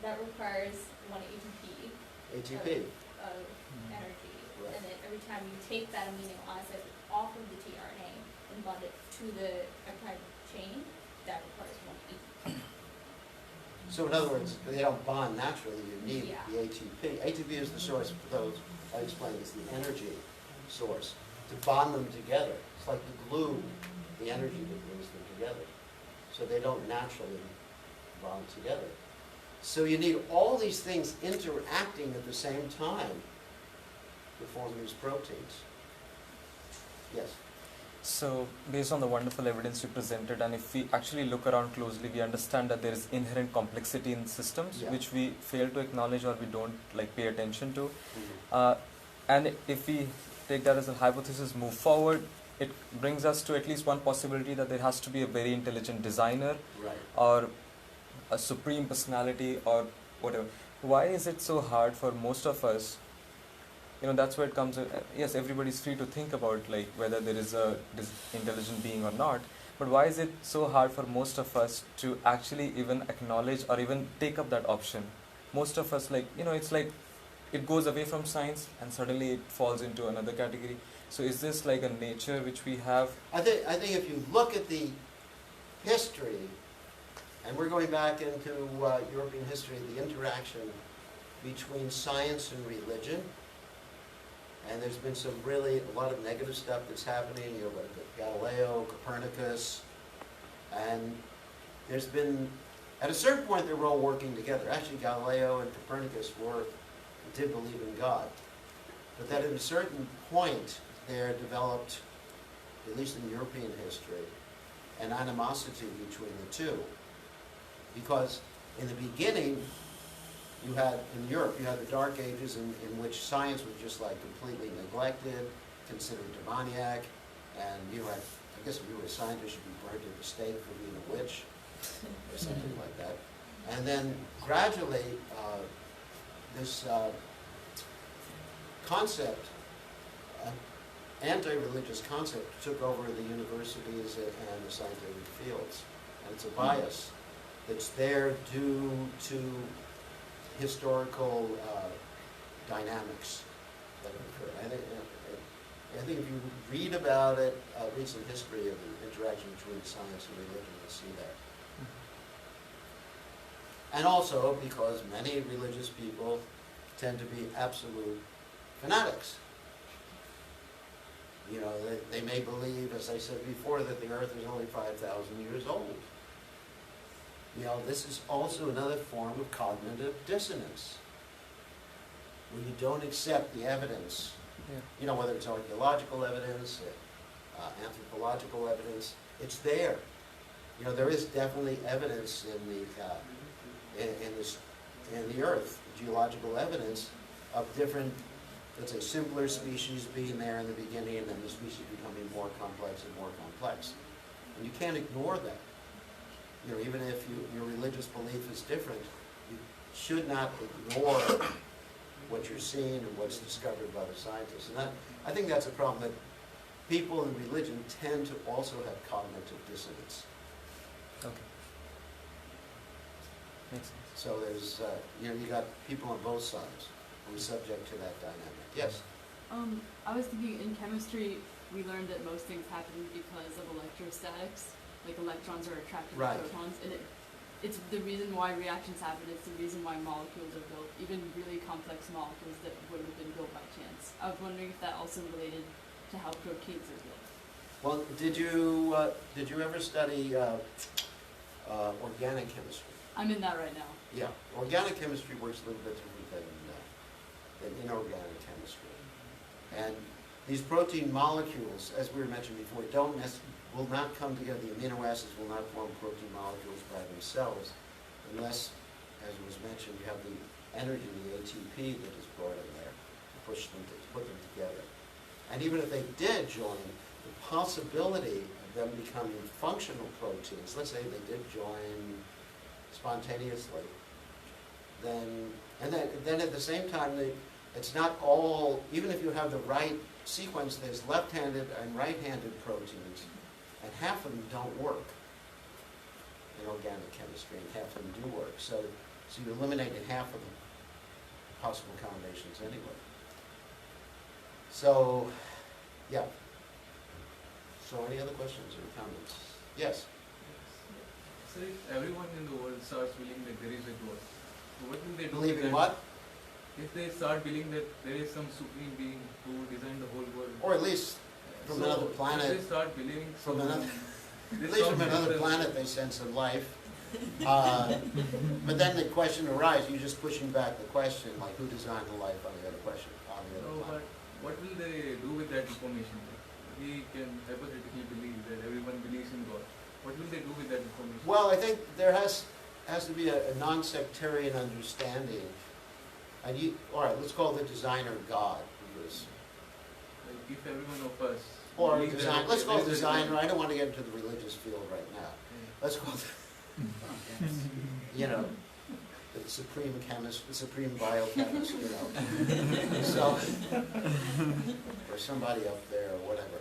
that requires one ATP ATP. of energy. Right. And then every time you take that amino acid off of the tRNA and bond it to the peptide chain, that requires one ATP. So in other words, they don't bond naturally, you need Yeah. the ATP. ATP is the source for those, I explained, is the energy source, to bond them together. It's like the glue, the energy that brings them together. So they don't naturally bond together. So you need all these things interacting at the same time to form these proteins. Yes? So, based on the wonderful evidence you presented, and if we actually look around closely, we understand that there is inherent complexity in systems, Yeah. which we fail to acknowledge or we don't pay attention to. Mm-hmm. And if we take that as a hypothesis, move forward, it brings us to at least one possibility that there has to be a very intelligent designer Right. or a supreme personality or whatever. Why is it so hard for most of us? That's where it comes. Yes, everybody's free to think about whether there is a intelligent being or not. But why is it so hard for most of us to actually even acknowledge or even take up that option? Most of us, it's like it goes away from science and suddenly it falls into another category. So is this like a nature which we have? I think if you look at the history, and we're going back into European history, the interaction between science and religion, and there's been a lot of negative stuff that's happening, Galileo, Copernicus, and there's been, at a certain point they were all working together. Actually, Galileo and Copernicus did believe in God. But that at a certain point there developed, at least in European history, an animosity between the two. Because in the beginning, in Europe, you had the Dark Ages in which science was just completely neglected, considered demoniac, and I guess if you were a scientist, you'd be burned at the stake for being a witch. or something like that. And then gradually, this concept, anti-religious concept, took over the universities and the scientific fields. And it's a bias that's there due to historical dynamics that occur. I think if you read about it, read some history of the interaction between science and religion, you'll see that. And also because many religious people tend to be absolute fanatics. You know, they may believe, as I said before, that the earth is only 5,000 years old. You know, this is also another form of cognitive dissonance, where you don't accept the evidence. Yeah. You know, whether it's archaeological evidence, anthropological evidence, it's there. You know, there is definitely evidence in the earth, geological evidence of different, let's say, simpler species being there in the beginning, and then the species becoming more complex and more complex. And you can't ignore that. You know, even if your religious belief is different, you should not ignore what you're seeing and what's discovered by the scientists. And I think that's a problem, that people in religion tend to also have cognitive dissonance. Okay. Makes sense. So there's, you know, you got people on both sides who are subject to that dynamic. Yes? I was thinking in chemistry, we learned that most things happen because of electrostatics. Like electrons are attracted Right. to protons, and it's the reason why reactions happen. It's the reason why molecules are built, even really complex molecules that wouldn't have been built by chance. I was wondering if that also related to how proteins are built. Well, did you ever study organic chemistry? I'm in that right now. Yeah, organic chemistry works a little bit different than inorganic chemistry. And these protein molecules, as we were mentioning before, will not come together. The amino acids will not form protein molecules by themselves unless, as was mentioned, you have the energy, the ATP that is brought in there to put them together. And even if they did join, the possibility of them becoming functional proteins, let's say they did join spontaneously, then at the same time, it's not all, even if you have the right sequence, there's left-handed and right-handed proteins, and half of them don't work in organic chemistry, and half of them do work. So you eliminated half of the possible combinations anyway. So, yeah. So any other questions or comments? Yes? So if everyone in the world starts believing that there is a God, so what will they do? Believing with what? If they start believing that there is some supreme being who designed the whole world. Or at least from another If planet. they start believing From another, this at least from sounds another different. planet they send some life. But then the question arises, you're just pushing back the question, like who designed the life on the other question, on the other No, planet? but what will they do with that information? We can hypothetically believe that everyone believes in God. What will they do with that information? Well, I think there has to be a non-sectarian understanding. And all right, let's call the designer God, because, Like if every one of us or believe that, design. okay, Let's call there is a designer. God. I don't want to get into the religious field right now. Let's call, you know, the supreme chemist, the supreme biochemist, you know. So, or somebody up there, or whatever.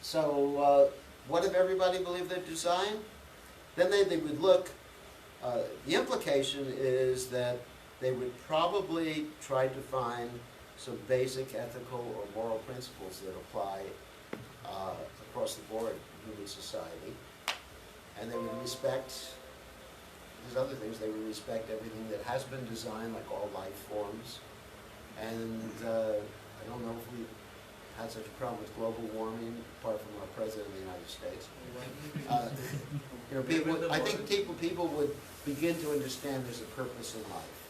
So, what if everybody believed their design? Then they would look. The implication is that they would probably try to find some basic ethical or moral principles that apply across the board in human society. And they would respect, there's other things, they would respect everything that has been designed, like all life forms. And I don't know if we've had such a problem with global warming, apart from our President of the United States. You know, I think people would begin to understand there's a purpose in life.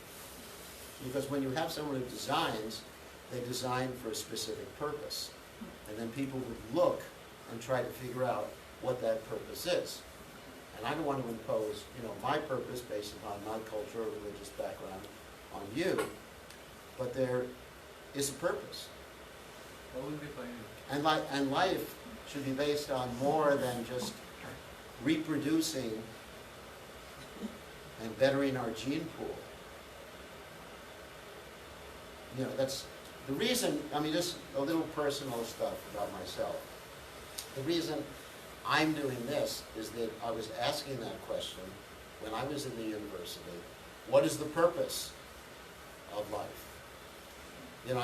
Because when you have someone who designs, they design for a specific purpose. And then people would look and try to figure out what that purpose is. And I don't want to impose, you know, my purpose based upon my culture or religious background on you, but there is a purpose. How will they find it? And life should be based on more than just reproducing and bettering our gene pool. You know, that's the reason, I mean, just a little personal stuff about myself. The reason I'm doing this is that I was asking that question when I was in the university. What is the purpose of life? You know,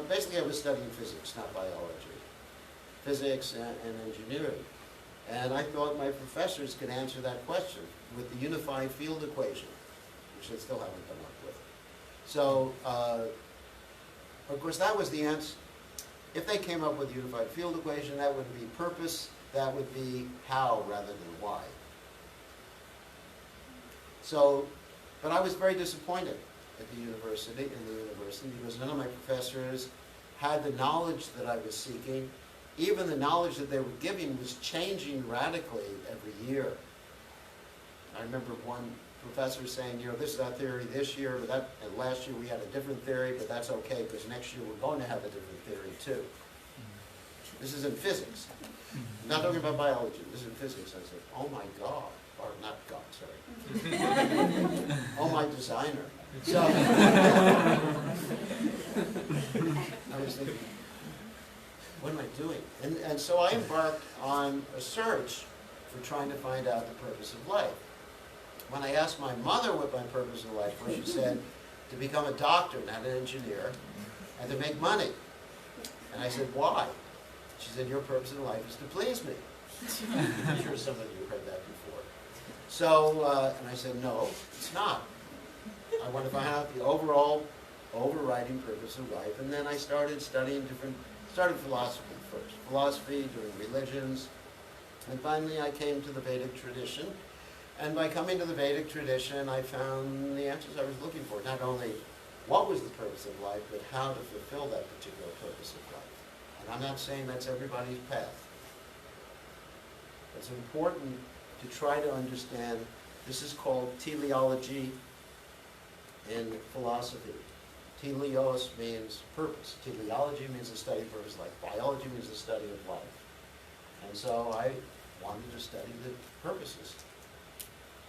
basically I was studying physics, not biology. Physics and engineering. And I thought my professors could answer that question with the unified field equation, which they still haven't come up with. So, of course, that was the answer. If they came up with the unified field equation, that would be purpose, that would be how rather than why. So, but I was very disappointed at the university, because none of my professors had the knowledge that I was seeking. Even the knowledge that they were giving was changing radically every year. I remember one professor saying, you know, this is our theory this year, but and last year we had a different theory, but that's okay because next year we're going to have a different theory too. This is in physics. I'm not talking about biology, this is in physics. I said, oh my God, or not God, sorry. Oh my designer. So, I was thinking, what am I doing? And so I embarked on a search for trying to find out the purpose of life. When I asked my mother what my purpose of life was, she said, to become a doctor, not an engineer, and to make money. And I said, why? She said, your purpose in life is to please me. I'm sure some of you heard that before. So, and I said, no, it's not. I want to find out the overall, overriding purpose of life. And then I started studying started philosophy first. Philosophy, doing religions. And finally I came to the Vedic tradition. And by coming to the Vedic tradition, I found the answers I was looking for. Not only what was the purpose of life, but how to fulfill that particular purpose of life. And I'm not saying that's everybody's path. It's important to try to understand, this is called teleology in philosophy. Teleos means purpose. Teleology means the study of purpose, like biology means the study of life. And so I wanted to study the purposes.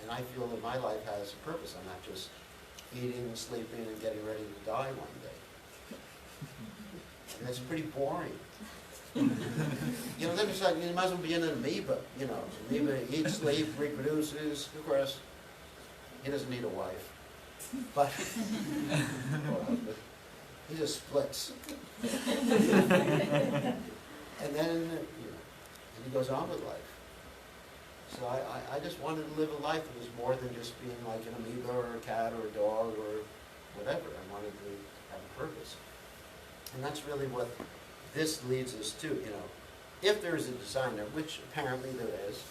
And I feel that my life has a purpose. I'm not just eating, sleeping, and getting ready to die one day. And that's pretty boring. You know, then it's like, you might as well be an amoeba, you know. Amoeba eats, sleeps, reproduces. Of course, he doesn't need a wife. But, he just splits. And then, you know, and he goes on with life. So I just wanted to live a life that was more than just being like an amoeba or a cat or a dog or whatever. I wanted to have a purpose. And that's really what this leads us to, you know. If there is a designer, which apparently there is,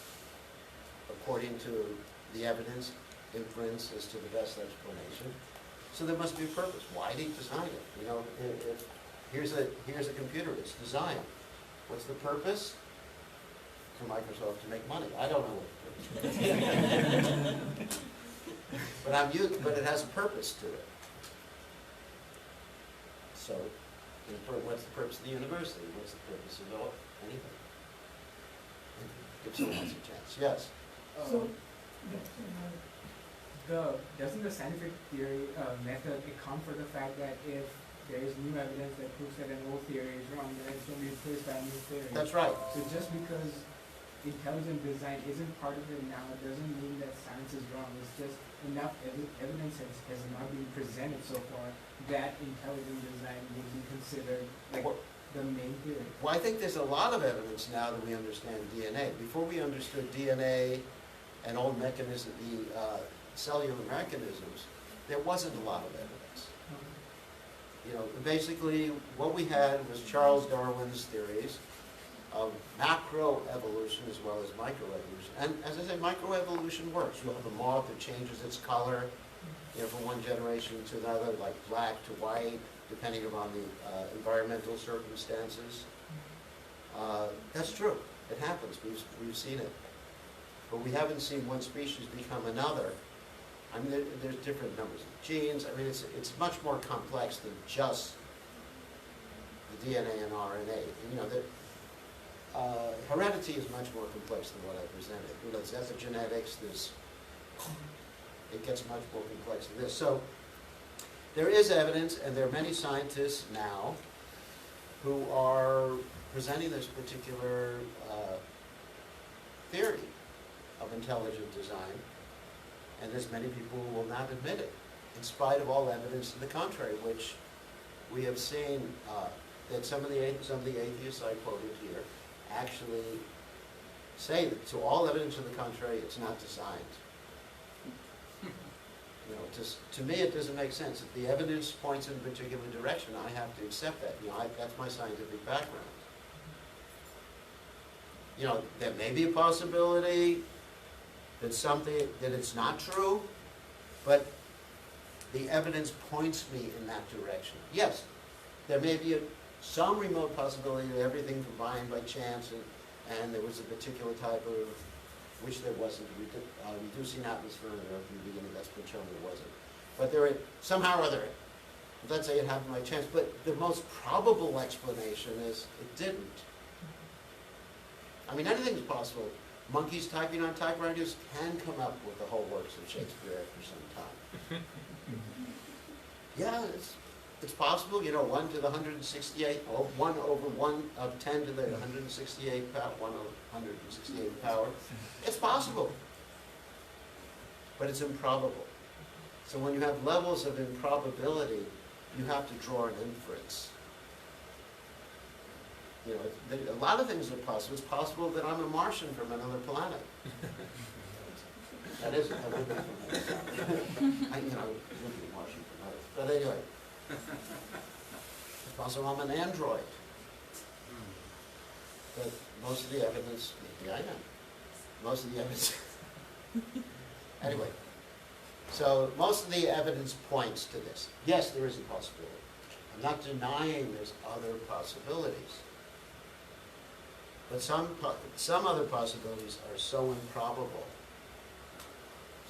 according to the evidence, inference as to the best explanation, so there must be a purpose. Why did he design it? You know, if here's a computer, it's designed. What's the purpose? For Microsoft to make money. I don't know what the purpose is. But it has a purpose to it. So, what's the purpose of the university? What's the purpose of anything? Give someone else a chance. Yes? Doesn't the scientific theory method account for the fact that if there is new evidence that proves that an old theory is wrong, then it's going to be replaced by a new theory? That's right. So just because intelligent design isn't part of it now, it doesn't mean that science is wrong. It's just enough evidence has not been presented so far that intelligent design will be considered like the main theory. Well, I think there's a lot of evidence now that we understand DNA. Before we understood DNA and all mechanisms, the cellular mechanisms, there wasn't a lot of evidence. You know, basically what we had was Charles Darwin's theories of macroevolution as well as microevolution. And as I say, microevolution works. You have a moth that changes its color, you know, from one generation to another, like black to white, depending upon the environmental circumstances. That's true. It happens. We've seen it. But we haven't seen one species become another. I mean, there's different numbers of genes. I mean, it's much more complex than just the DNA and RNA. And, you know, heredity is much more complex than what I presented. You know, there's epigenetics, there's it gets much more complex than this. So there is evidence, and there are many scientists now who are presenting this particular theory of intelligent design, and there's many people who will not admit it, in spite of all evidence to the contrary, which we have seen that some of the atheists I quoted here actually say that to all evidence to the contrary, it's not designed. You know, just, to me, it doesn't make sense. If the evidence points in a particular direction, I have to accept that. You know, that's my scientific background. You know, there may be a possibility that it's not true, but the evidence points me in that direction. Yes, there may be some remote possibility that everything combined by chance and there was a particular type of, which there wasn't, reducing atmosphere in the Earth in the beginning, that's been shown there wasn't. But there, somehow or other, let's say it happened by chance, but the most probable explanation is it didn't. I mean, anything's possible. Monkeys typing on typewriters can come up with the whole works of Shakespeare after some time. Yeah, it's possible, you know, 1 to the 168, or 1 over 1 of 10 to the 168 power, 1 over 168 power. It's possible, but it's improbable. So when you have levels of improbability, you have to draw an inference. You know, a lot of things are possible. It's possible that I'm a Martian from another planet. That is, I would be from another planet. I would be a Martian from Earth. But anyway, it's possible I'm an android. But most of the evidence, maybe I am. Most of the evidence, anyway. So most of the evidence points to this. Yes, there is a possibility. I'm not denying there's other possibilities. But some other possibilities are so improbable.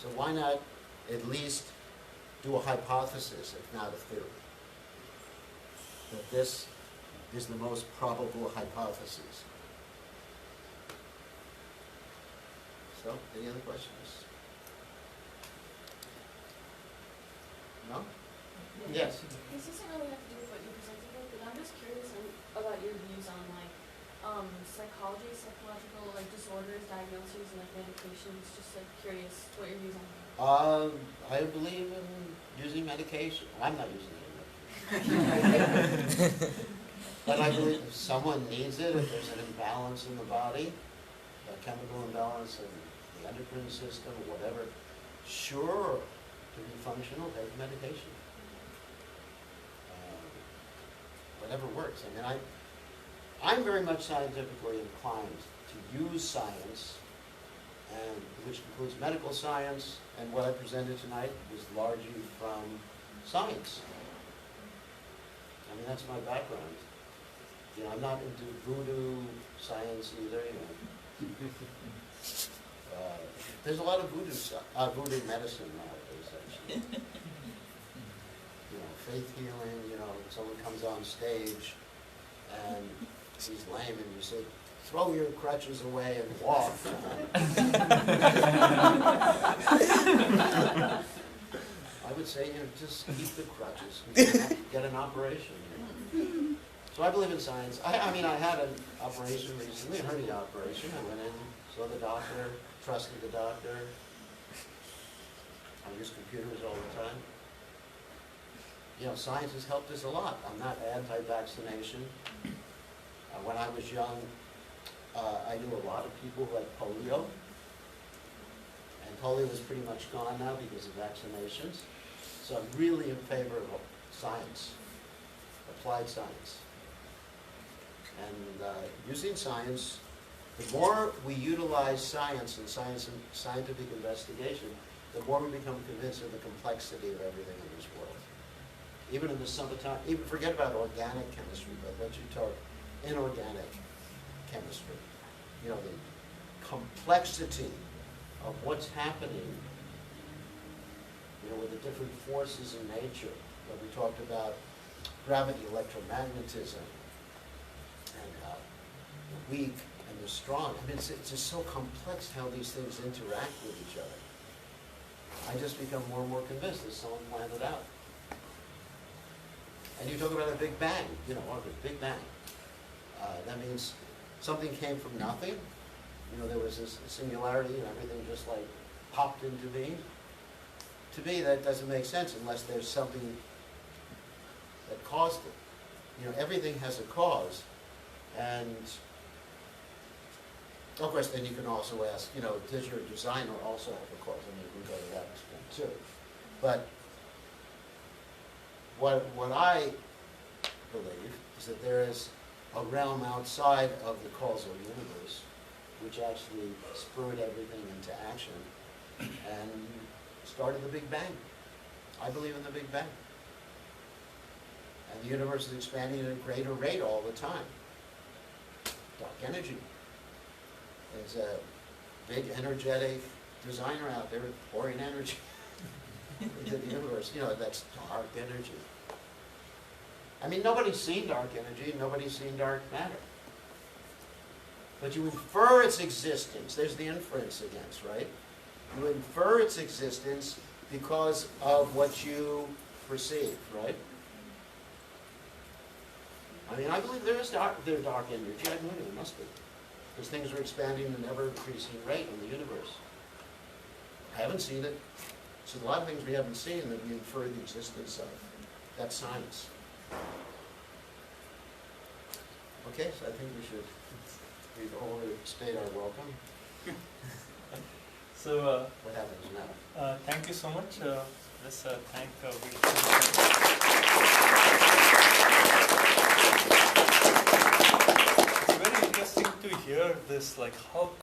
So why not at least do a hypothesis, if not a theory, that this is the most probable hypothesis? So, any other questions? No? Yes? This doesn't really have to do with what you presented with, but I'm just curious about your views on psychology, psychological disorders, diagnoses, and medications. Just curious what your views on that. I believe in using medication. I'm not using any medication. But I believe if someone needs it, if there's an imbalance in the body, a chemical imbalance in the endocrine system or whatever, sure, to be functional, take medication. Whatever works. I mean, I'm very much scientifically inclined to use science, and which includes medical science, and what I presented tonight was largely from science. I mean, that's my background. You know, I'm not into voodoo science either. You know. There's a lot of voodoo medicine nowadays, actually. You know, faith healing. You know, someone comes on stage and he's lame, and you say, "Throw your crutches away and walk." I would say, you know, just keep the crutches and get an operation. You know. So I believe in science. I mean, I had an operation recently, a hernia operation. I went in, saw the doctor, trusted the doctor. I use computers all the time. You know, science has helped us a lot. I'm not anti-vaccination. When I was young, I knew a lot of people who had polio. And polio is pretty much gone now because of vaccinations. So I'm really in favor of science, applied science. And using science, the more we utilize science and scientific investigation, the more we become convinced of the complexity of everything in this world. Even in the summertime, even forget about organic chemistry, but let you talk inorganic chemistry. You know, the complexity of what's happening, you know, with the different forces in nature that we talked about, gravity, electromagnetism, and the weak and the strong. I mean, it's just so complex how these things interact with each other. I just become more and more convinced that someone planned it out. And you talk about a big bang, you know, a big bang. That means something came from nothing. You know, there was this singularity and everything just like popped into being. To me, that doesn't make sense unless there's something that caused it. You know, everything has a cause. And of course, then you can also ask, you know, does your designer also have a cause? I mean, we go to that extent too. But what I believe is that there is a realm outside of the causal universe which actually spurred everything into action and started the Big Bang. I believe in the Big Bang. And the universe is expanding at a greater rate all the time. Dark energy. There's a big energetic designer out there pouring energy into the universe. You know, that's dark energy. I mean, nobody's seen dark energy, nobody's seen dark matter. But you infer its existence. There's the inference against, right? You infer its existence because of what you perceive, right? I mean, I believe there's dark energy. I believe there must be. Because things are expanding at an ever-increasing rate in the universe. I haven't seen it. So a lot of things we haven't seen that we infer the existence of. That's science. Okay, so I think we've overstayed our welcome. So, What happens now? thank you so much. Let's thank It's very interesting to hear this, like how